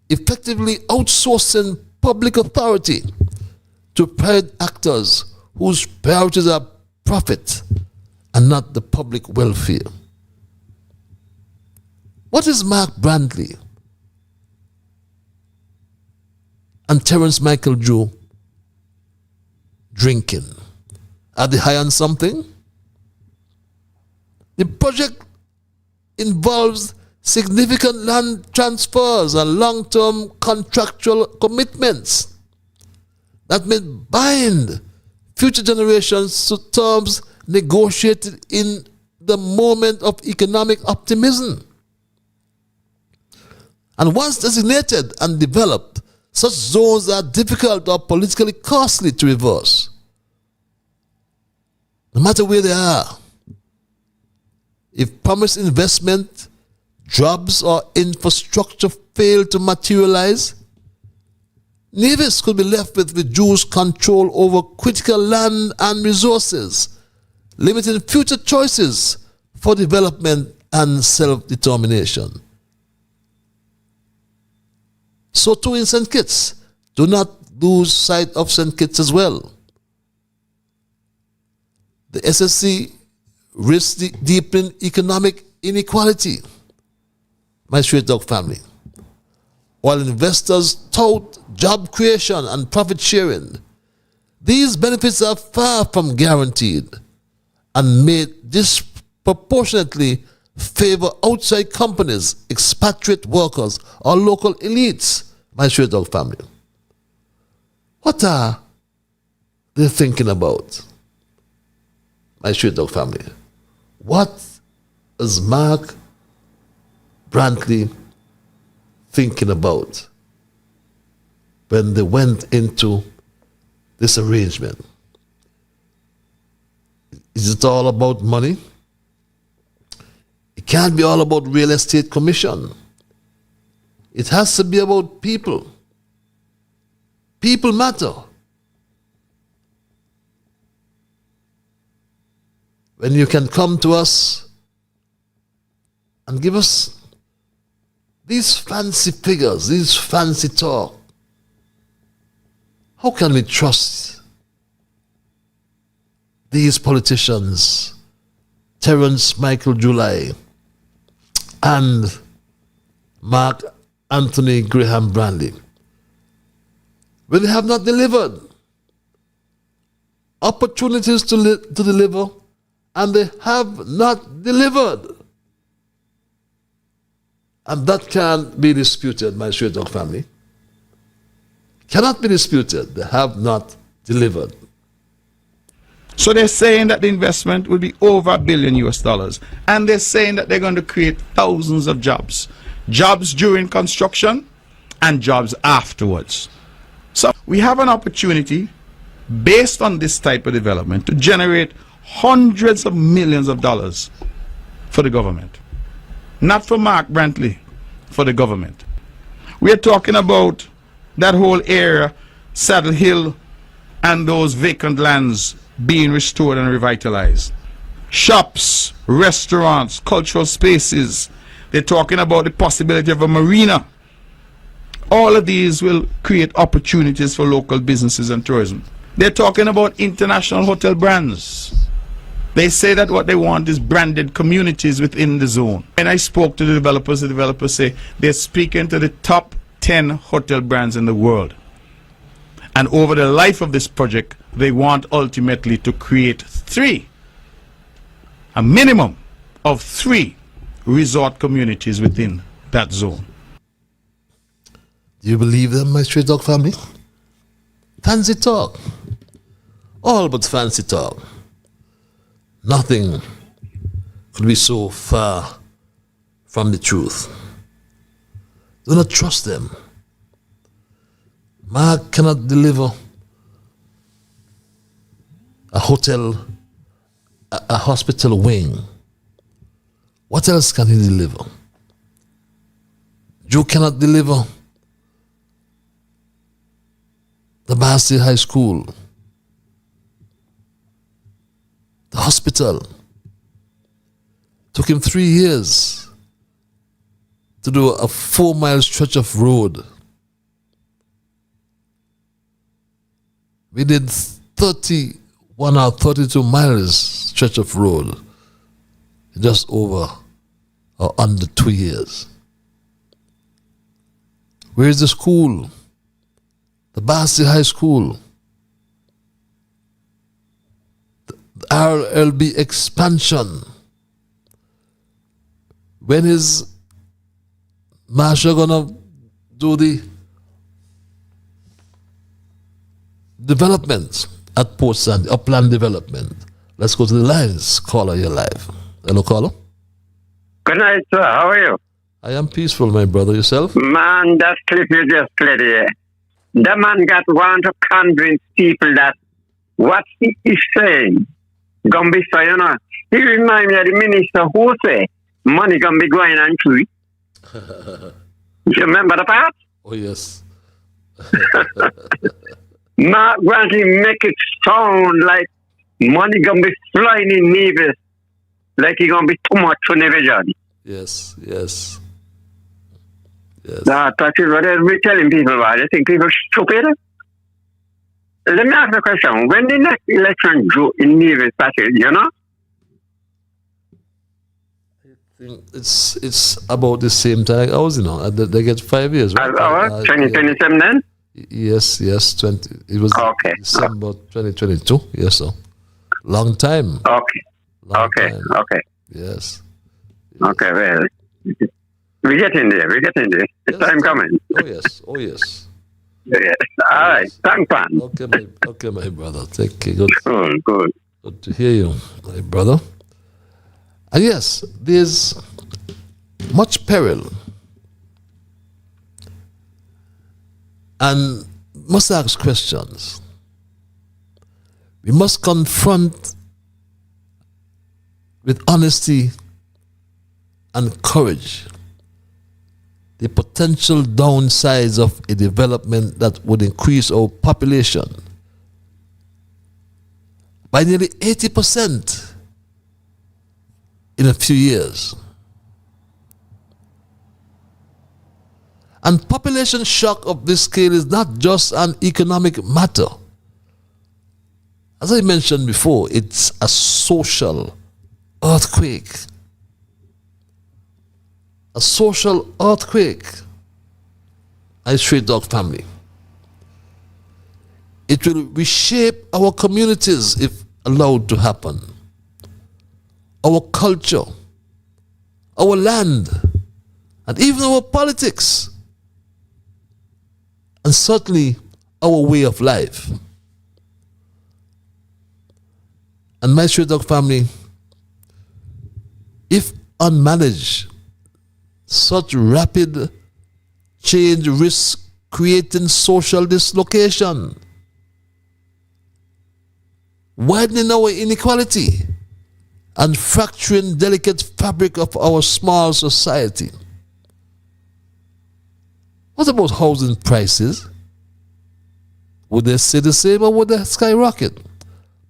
effectively outsourcing public authority to private actors whose priorities are profit and not the public welfare. What is Mark Brantley and Terence Michael Drew drinking? Are they high on something? The project involves significant land transfers and long-term contractual commitments that may bind future generations to terms negotiated in the moment of economic optimism. And once designated and developed, such zones are difficult or politically costly to reverse, no matter where they are. If promised investment, jobs, or infrastructure fail to materialize, Nevis could be left with reduced control over critical land and resources, limiting future choices for development and self-determination. So too in St. Kitts. Do not lose sight of St. Kitts as well. The SSC risks deepening economic inequality, my straight dog family. While investors tout job creation and profit sharing, these benefits are far from guaranteed and may disproportionately favor outside companies, expatriate workers, or local elites, my straight dog family. What are they thinking about, my straight dog family? What is Mark Brantley thinking about when they went into this arrangement? Is it all about money? It can't be all about real estate commission. It has to be about people. People matter. When you can come to us and give us these fancy figures, these fancy talk, how can we trust these politicians, Terence Michael July and Mark Anthony Graham Brantley, when they have not delivered opportunities to deliver, and they have not delivered? And that can't be disputed, my straight dog family. Cannot be disputed. They have not delivered. So they're saying that the investment will be over $1 billion US, and they're saying that they're going to create thousands of jobs. Jobs during construction and jobs afterwards. So we have an opportunity based on this type of development to generate hundreds of millions of dollars for the government. Not for Mark Brantley, for the government. We are talking about that whole area, Saddle Hill, and those vacant lands being restored and revitalized. Shops, restaurants, cultural spaces. They're talking about the possibility of a marina. All of these will create opportunities for local businesses and tourism. They're talking about international hotel brands. They say that what they want is branded communities within the zone. When I spoke to the developers say they're speaking to the top 10 hotel brands in the world. And over the life of this project, they want ultimately to create a minimum of 3 resort communities within that zone. Do you believe them, my straight dog family? Fancy talk. All but fancy talk. Nothing could be so far from the truth. Do not trust them. Mark cannot deliver a hotel, a hospital wing. What else can he deliver? Joe cannot deliver the Bastille High School, the hospital. Took him 3 years to do a 4-mile stretch of road. We did 31 or 32 miles stretch of road in just over or under 2 years. Where is the school? The Bastille High School. The RLB expansion. When is Marsha gonna do the development at Port Sandy, upland development? Let's go to the lines. Caller, you're live. Hello, caller. Good night, sir. How are you? I am peaceful, my brother. Yourself? Man, that clip you just played here. The man got want to convince people that what he is saying gonna be so, you know. He remind me of the minister who say money gonna be going on free. You remember the part? Oh, yes. Mark Brantley make it sound like money gonna be flying in Nevis, like it's gonna be too much for Nevis. Yes, yes. Yes. That's what we're telling people about. I think people are stupid. Let me ask the question. When the next election drew in Nevis, you know, It's about the same time like ours, you know. They get 5 years, right? 2027 then? Yes, 20. It was December 2022. Yes, sir. Long time. Okay. Long okay. time. Okay. Yes. Okay. Well, we get in there. The time coming. Oh yes. Oh yes. Yes. All right. Thanks, man. Okay, my brother. Take care. Good. Good. Good to hear you, my brother. And yes, there's much peril. And must ask questions. We must confront with honesty and courage the potential downsides of a development that would increase our population by nearly 80% in a few years. And population shock of this scale is not just an economic matter. As I mentioned before, it's a social earthquake. A social earthquake. I Stray Dog family. It will reshape our communities if allowed to happen. Our culture, our land, and even our politics, and certainly our way of life. And my Stray Dog family, if unmanaged, such rapid change risks creating social dislocation, widening our inequality, and fracturing delicate fabric of our small society. What about housing prices? Would they stay the same or would they skyrocket?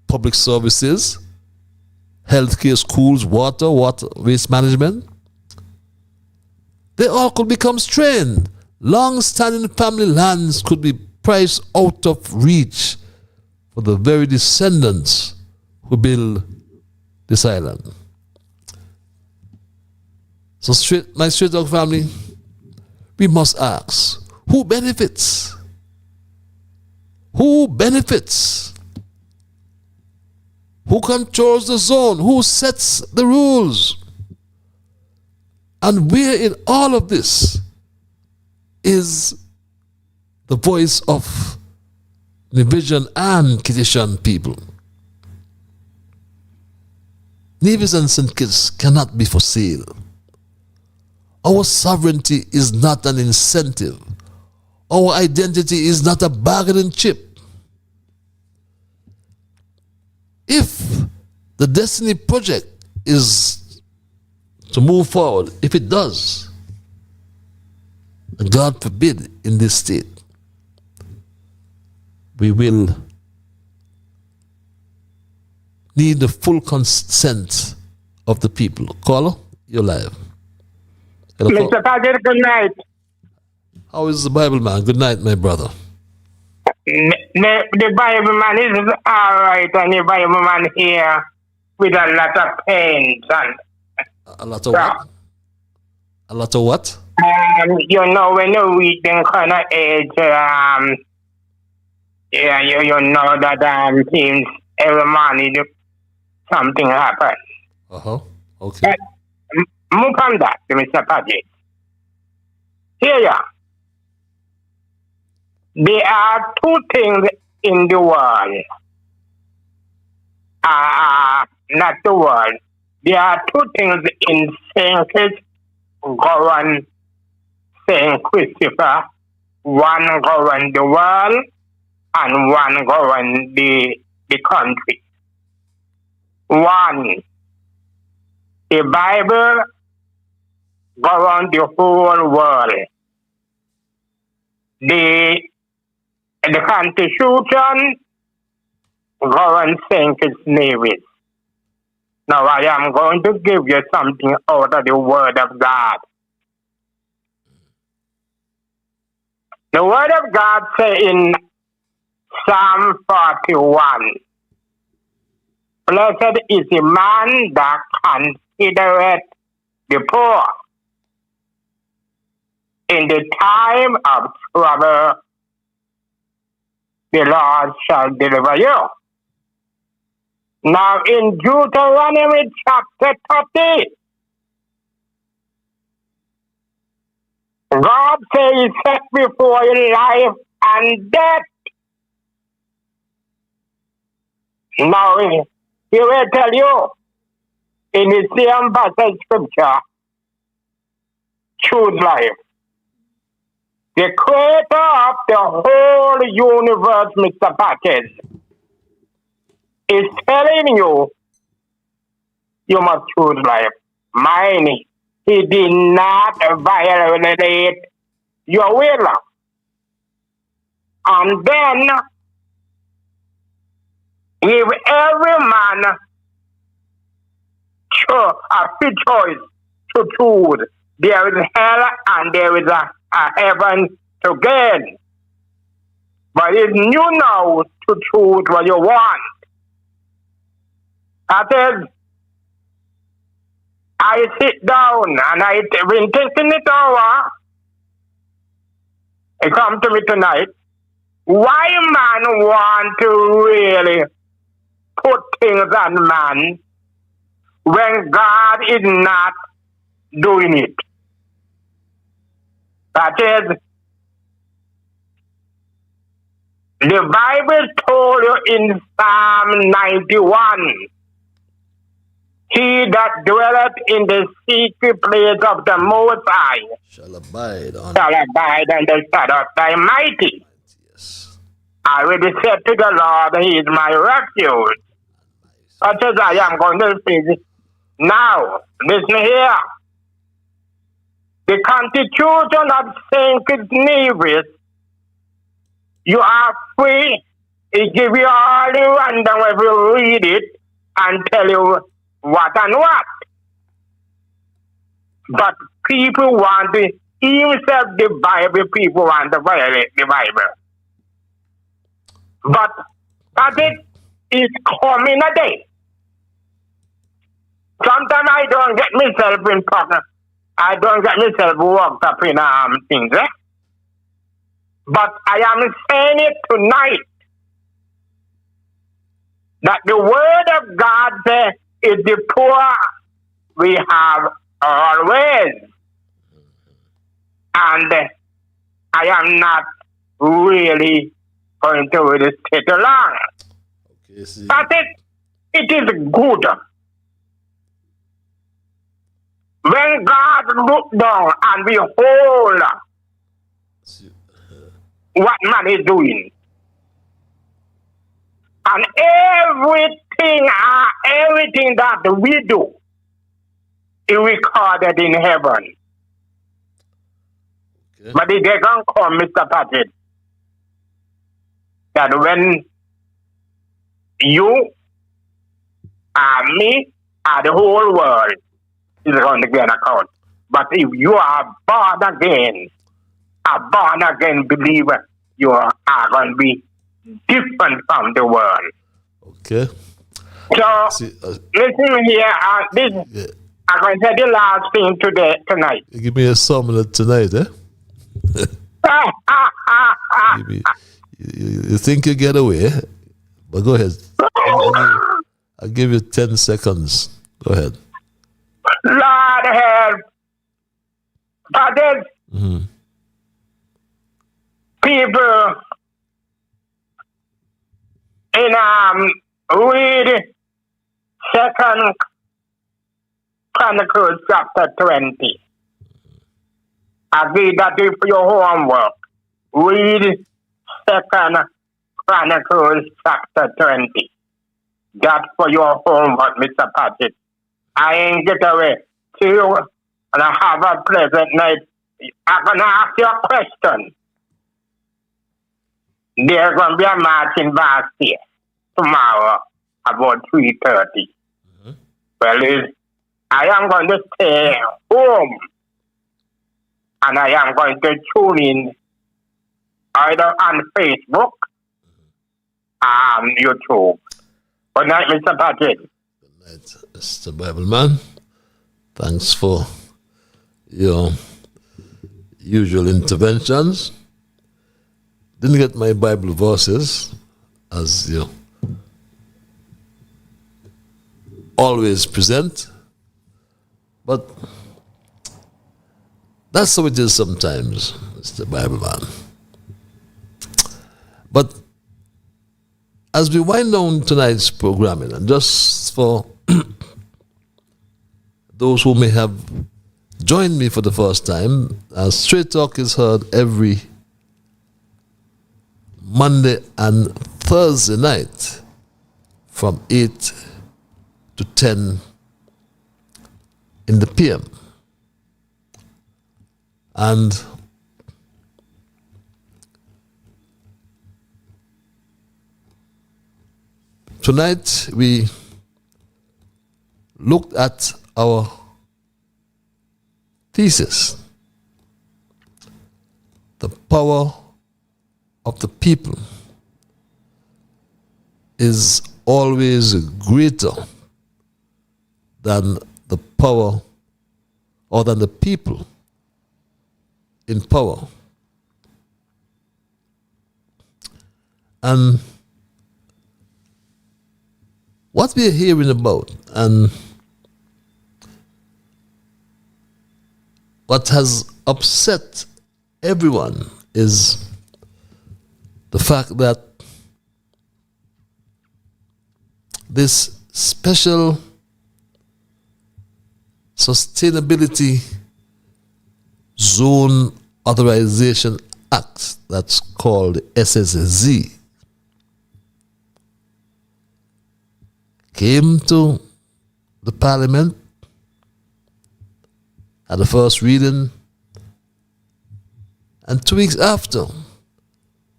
Public services, healthcare, schools, water, waste management, they all could become strained. Long-standing family lands could be priced out of reach for the very descendants who build this island. So my Stray Dog family, we must ask, who benefits? Who benefits? Who controls the zone? Who sets the rules? And where in all of this is the voice of Nevision and Kitishan people? Nevis and St. Kitts cannot be for sale. Our sovereignty is not an incentive. Our identity is not a bargaining chip. If the Destiny Project is to move forward, if it does, and God forbid in this state, we will need the full consent of the people. Caller, you're live. Hello, Mr. Paget, good night. how is the Bible man? Good night, my brother. The Bible man is all right, and the Bible man here with a lot of pains and a lot of what? A lot of what? you know, when you reach them kind of age, yeah, you know that things every morning something happen. Okay. Move on that, Mr. Paget. Here you are. There are two things in the world. Not the world. There are two things in St. Kitts govern St. Christopher. One govern the world and one govern the country. One, the Bible governs the whole world. The Constitution governs St. Kitts Nevis. Now I am going to give you something out of the Word of God. The Word of God says in Psalm 41, "Blessed is the man that considereth the poor. In the time of trouble, the Lord shall deliver you. Now in Deuteronomy chapter 30, God says He set before you life and death. Now He will tell you in the same passage scripture, choose life. The creator of the whole universe, Mr. Package, is telling you, you must choose life. Mine, He did not violate your will. And then, give every man a free choice to choose. There is hell and there is a heaven to gain. But it's you now to choose what you want. That is, I sit down and I've been thinking it over. It come to me tonight. Why man want to really put things on man when God is not doing it? That is, the Bible told you in Psalm 91, he that dwelleth in the secret place of the Most High shall abide on the shadow of the Almighty. Yes. I will be said to the Lord, He is my refuge. Such as I am going to say now, listen here. The Constitution of St. Kitts Nevis, you are free. It give you all the random if you read it and tell you what and what. But people want to, even the Bible, people want to violate the Bible. But that is coming a day. Sometimes I don't get myself in problem. I don't get myself worked up in things. But I am saying it tonight that the word of God says, is the poor we have always. And I am not really going to really stay too long. Okay, but it is good. When God look down and behold what man is doing, and everything that we do is recorded in heaven. Okay. But the day can come, Mr. Patrick, that when you and me and the whole world is going to get an account. But if you are born again, a born again believer, you are going to be different from the world. Okay. So, listen here, I'm going to say the last thing tonight. You give me a summon tonight, eh? you think you get away, but go ahead. I'll give you 10 seconds. Go ahead. Lord help. But people in read 2 Chronicles chapter 20. I read that for your homework. Read 2 Chronicles chapter 20. That's for your homework, Mr. Patrick. I ain't get away. See you and have a pleasant night. I'm going to ask you a question. There's going to be a march in Bastille tomorrow about 3:30. Well, I am going to stay home and I am going to tune in either on Facebook and YouTube. Good night, Mr. Patrick. Good night, Mr. Bible Man. Thanks for your usual interventions. Didn't get my Bible verses, as you always present, but that's how it is sometimes, Mr. Bible man. But as we wind down tonight's programming, and just for those who may have joined me for the first time, Straight Talk is heard every Monday and Thursday night from 8 to 10 in the PM. And tonight we looked at our thesis, the power of the people is always greater than the power or than the people in power. And what we're hearing about and what has upset everyone is the fact that this special sustainability zone authorization act, that's called SSZ, came to the parliament, had the first reading, and 2 weeks after,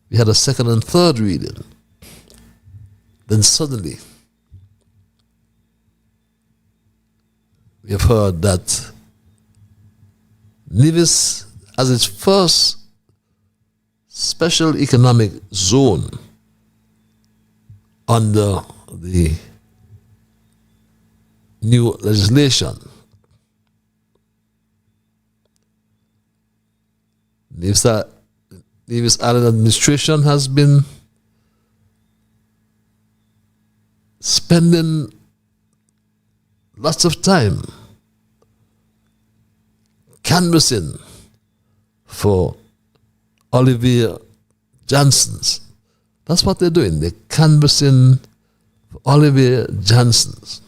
we had a second and third reading. Then suddenly, we have heard that Nevis, as its first special economic zone under the new legislation, Nevis Island administration has been spending lots of time canvassing for Olivier Johnson's. That's what they're doing. They're canvassing for Olivier Johnson's.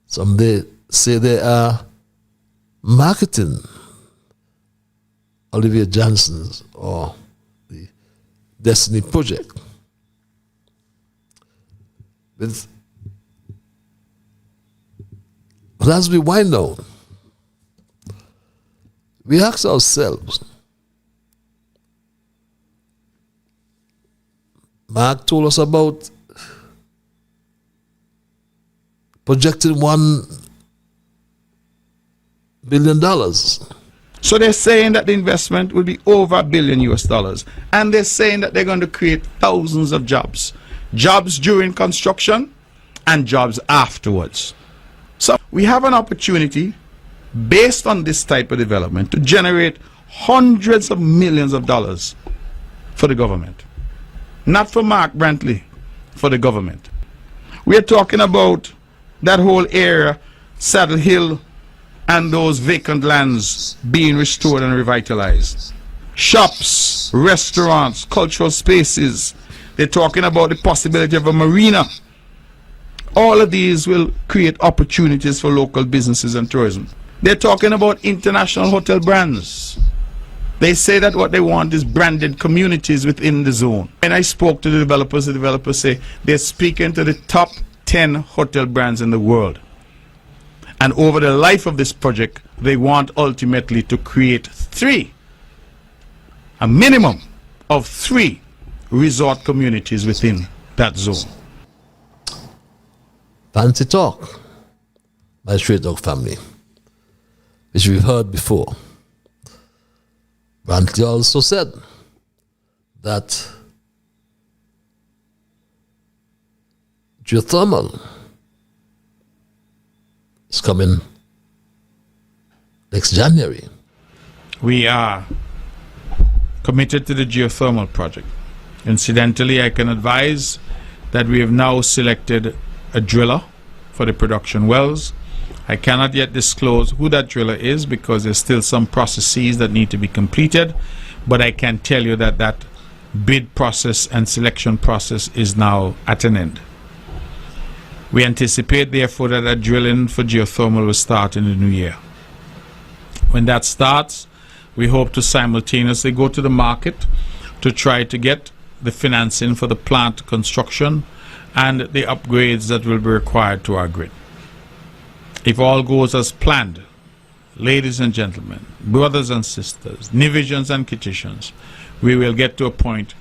Some they say they are marketing Olivier Johnson's or the Destiny Project. But as we wind down, we ask ourselves, Mark told us about projecting $1 billion. So they're saying that the investment will be over $1 billion, and they're saying that they're going to create thousands of jobs. Jobs during construction and jobs afterwards. So we have an opportunity based on this type of development to generate hundreds of millions of dollars for the government. Not for Mark Brantley, for the government. We're talking about that whole area, Saddle Hill, and those vacant lands being restored and revitalized. Shops, restaurants, cultural spaces. They're talking about the possibility of a marina. All of these will create opportunities for local businesses and tourism. They're talking about international hotel brands. They say that what they want is branded communities within the zone. When I spoke to the developers say they're speaking to the top 10 hotel brands in the world. And over the life of this project, they want ultimately to create a minimum of 3 resort communities within that zone. Fancy talk by Straight Talk family, which we've heard before. Brantley also said that geothermal is coming next January. We are committed to the geothermal project. Incidentally, I can advise that we have now selected a driller for the production wells. I cannot yet disclose who that driller is because there's still some processes that need to be completed, but I can tell you that that bid process and selection process is now at an end. We anticipate, therefore, that the drilling for geothermal will start in the new year. When that starts, we hope to simultaneously go to the market to try to get the financing for the plant construction and the upgrades that will be required to our grid. If all goes as planned, ladies and gentlemen, brothers and sisters, Nevisions and Kitchens, we will get to a point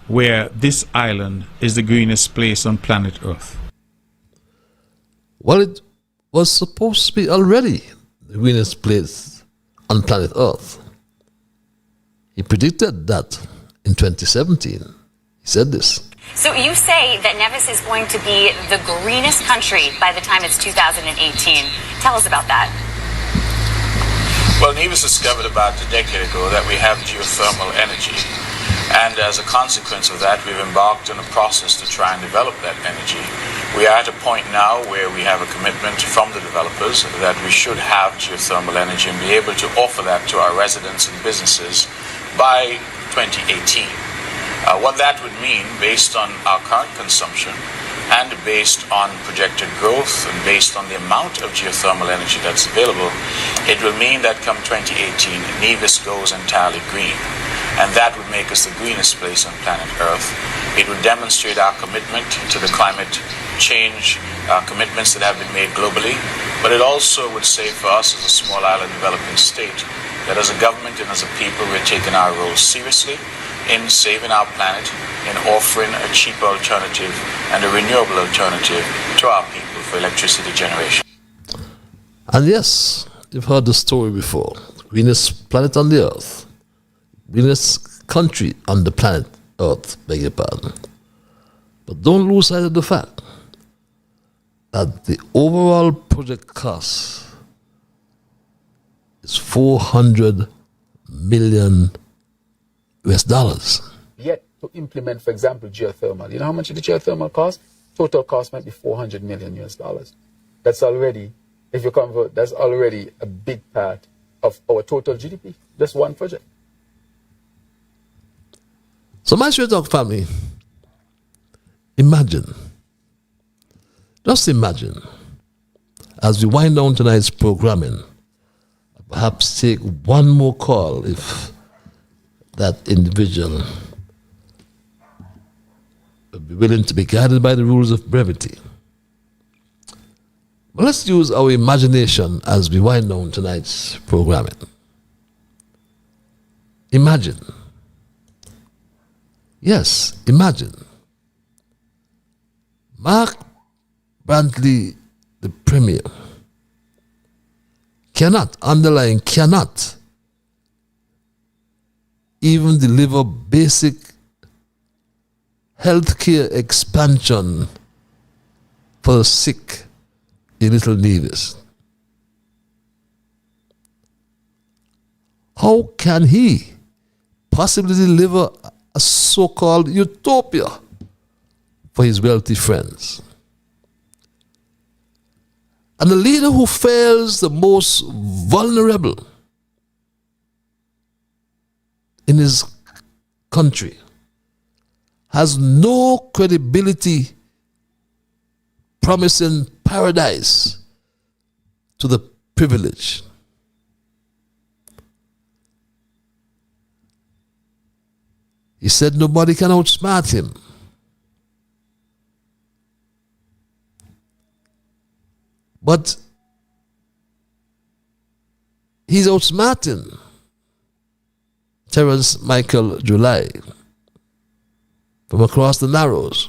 where this island is the greenest place on planet Earth. Well, it was supposed to be already the greenest place on planet Earth. He predicted that in 2017. He said this. So you say that Nevis is going to be the greenest country by the time it's 2018. Tell us about that. Well, Nevis discovered about a decade ago that we have geothermal energy. And as a consequence of that, we've embarked on a process to try and develop that energy. We are at a point now where we have a commitment from the developers that we should have geothermal energy and be able to offer that to our residents and businesses by 2018. What that would mean, based on our current consumption and based on projected growth and based on the amount of geothermal energy that's available, it will mean that come 2018, Nevis goes entirely green. And that would make us the greenest place on planet Earth. It would demonstrate our commitment to the climate change commitments that have been made globally, but it also would say for us as a small island developing state that as a government and as a people we're taking our role seriously in saving our planet, in offering a cheaper alternative and a renewable alternative to our people for electricity generation. And yes, you've heard the story before. Greenest planet on the Earth. Greenest country on the planet Earth, beg your pardon. But don't lose sight of the fact that the overall project cost is $400 million. Yet to implement, for example, geothermal. You know how much the geothermal cost? Total cost might be $400 million. That's already, if you convert, that's already a big part of our total GDP. Just one project. So my Straight Talk family, imagine, just imagine, as we wind down tonight's programming, perhaps take one more call if that individual would be willing to be guided by the rules of brevity. But let's use our imagination as we wind down tonight's programming. Imagine. Yes, imagine. Mark Brantley, the Premier, cannot, underline cannot, even deliver basic healthcare expansion for the sick in Little Nevis. How can he possibly deliver a so-called utopia for his wealthy friends? And the leader who fails the most vulnerable in his country has no credibility promising paradise to the privileged. He said nobody can outsmart him. But he's outsmarting Terence Michael July from across the Narrows,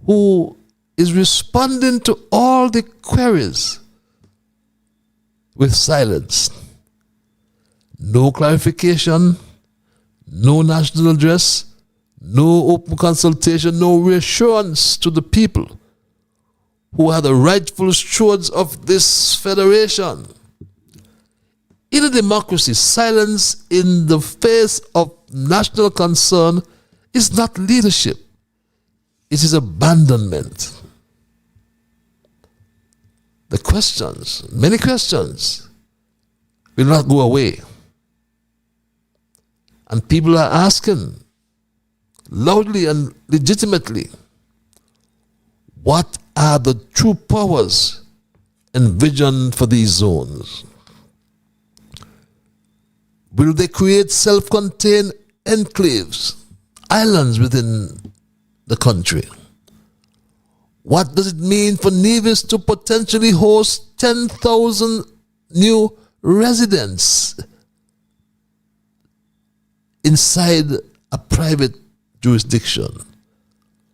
who is responding to all the queries with silence. No clarification, no national address, no open consultation, no reassurance to the people who are the rightful stewards of this federation. In a democracy, silence in the face of national concern is not leadership. It is abandonment. The questions, many questions, will not go away. And people are asking loudly and legitimately, what are the true powers envisioned for these zones? Will they create self-contained enclaves, islands within the country? What does it mean for Nevis to potentially host 10,000 new residents inside a private jurisdiction?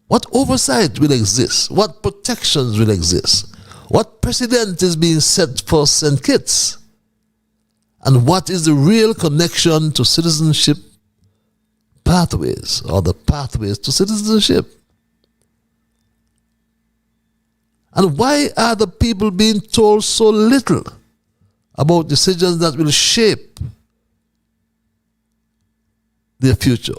What oversight will exist? What protections will exist? What precedent is being set for St. Kitts? And what is the real connection to citizenship pathways, or the pathways to citizenship? And why are the people being told so little about decisions that will shape their future?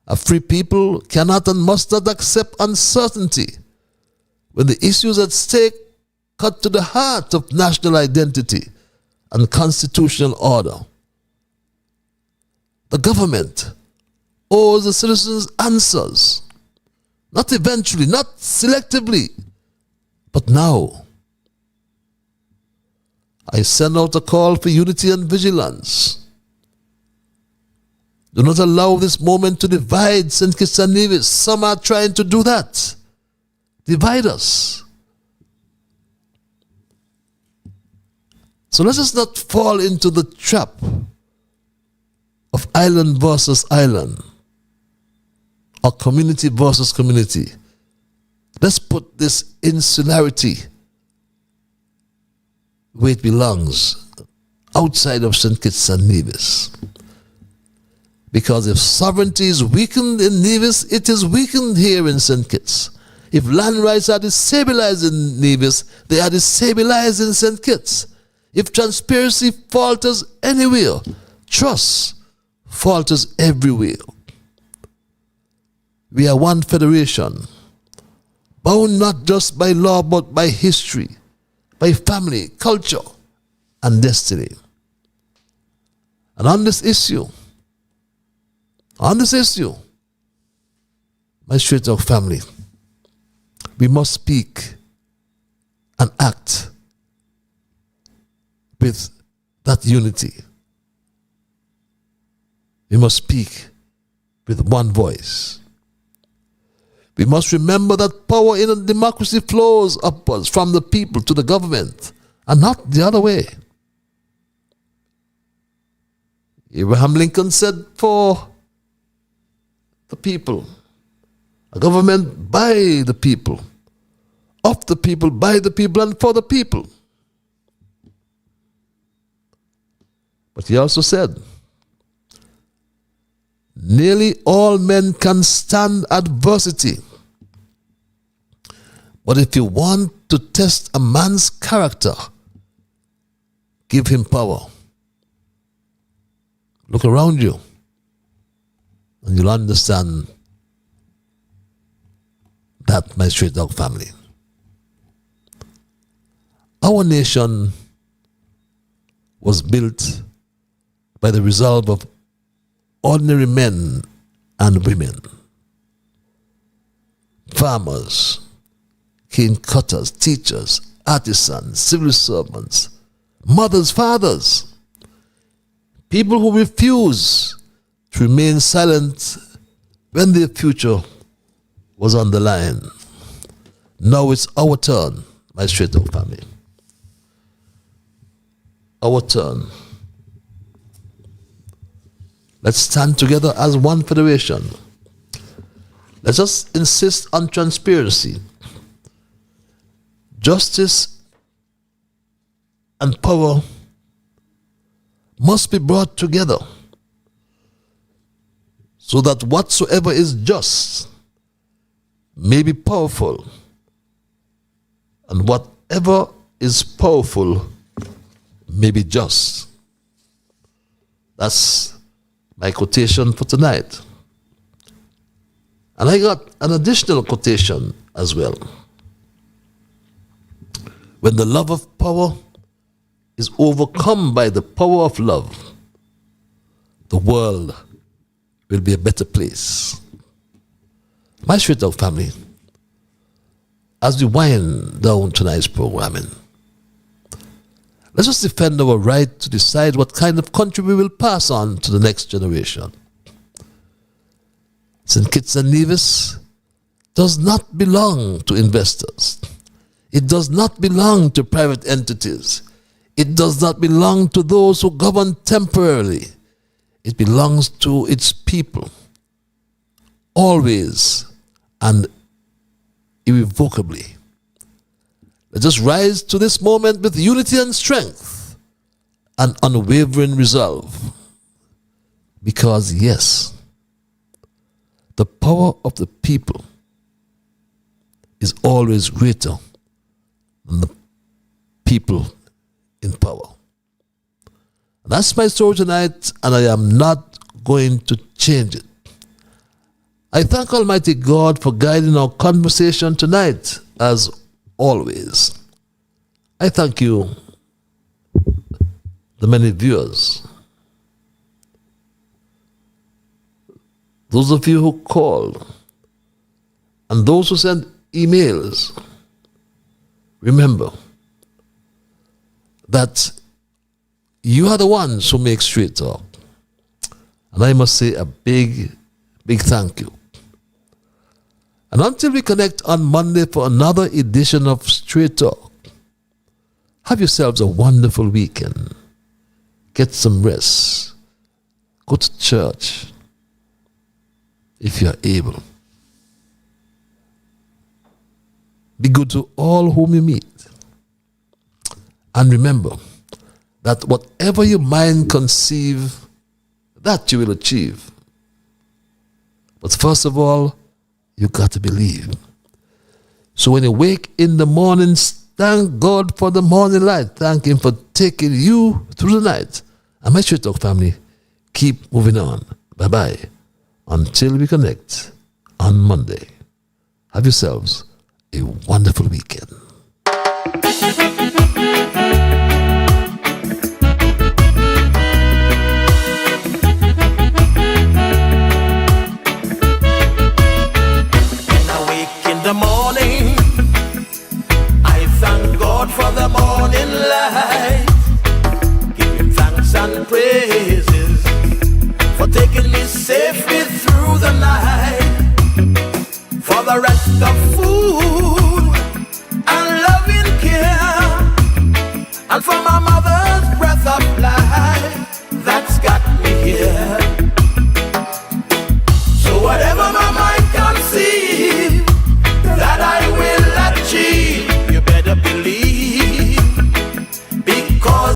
A free people cannot and must not accept uncertainty when the issues at stake cut to the heart of national identity and constitutional order. The government owes the citizens answers, not eventually, not selectively, but now. I send out a call for unity and vigilance. Do not allow this moment to divide St. Kitts and Nevis. Some are trying to do that. Divide us. So let us not fall into the trap of island versus island, or community versus community. Let's put this insularity where it belongs, outside of St. Kitts and Nevis. Because if sovereignty is weakened in Nevis, it is weakened here in St. Kitts. If land rights are destabilized in Nevis, they are destabilized in St. Kitts. If transparency falters anywhere, trust falters everywhere. We are one federation, bound not just by law but by history, by family, culture, and destiny. And on this issue, my straight talk family, we must speak and act with that unity. We must speak with one voice. We must remember that power in a democracy flows upwards from the people to the government, and not the other way. Abraham Lincoln said, for the people, a government by the people, of the people, by the people, and for the people. But he also said, nearly all men can stand adversity. But if you want to test a man's character, give him power. Look around you, and you'll understand that, my straight dog family. Our nation was built by the resolve of ordinary men and women, farmers, cane cutters, teachers, artisans, civil servants, mothers, fathers, people who refuse to remain silent when their future was on the line. Now it's our turn, my straight dog family. Our turn. Let's stand together as one federation. Let us insist on transparency, justice, and power must be brought together so that whatsoever is just may be powerful, and whatever is powerful may be just. That's my quotation for tonight. And I got an additional quotation as well. When the love of power is overcome by the power of love, the world will be a better place. My Straight Talk family, as we wind down tonight's programming, let us defend our right to decide what kind of country we will pass on to the next generation. St. Kitts and Nevis does not belong to investors. It does not belong to private entities. It does not belong to those who govern temporarily. It belongs to its people, always and irrevocably. Let us rise to this moment with unity and strength and unwavering resolve. Because yes, the power of the people is always greater than the people in power. That's my story tonight, and I am not going to change it. I thank Almighty God for guiding our conversation tonight, as always. I thank you, the many viewers, those of you who called, and those who sent emails. Remember that you are the ones who make Straight Talk. And I must say a big, big thank you. And until we connect on Monday for another edition of Straight Talk, have yourselves a wonderful weekend. Get some rest. Go to church if you are able. Be good to all whom you meet. And remember that whatever your mind conceive, that you will achieve. But first of all, you got to believe. So when you wake in the morning, thank God for the morning light. Thank Him for taking you through the night. And my Straight Talk family, keep moving on. Bye-bye. Until we connect on Monday. Have yourselves a wonderful weekend. The morning, I thank God for the morning light. Give Him thanks and praises for taking me safely through the night. For the rest of food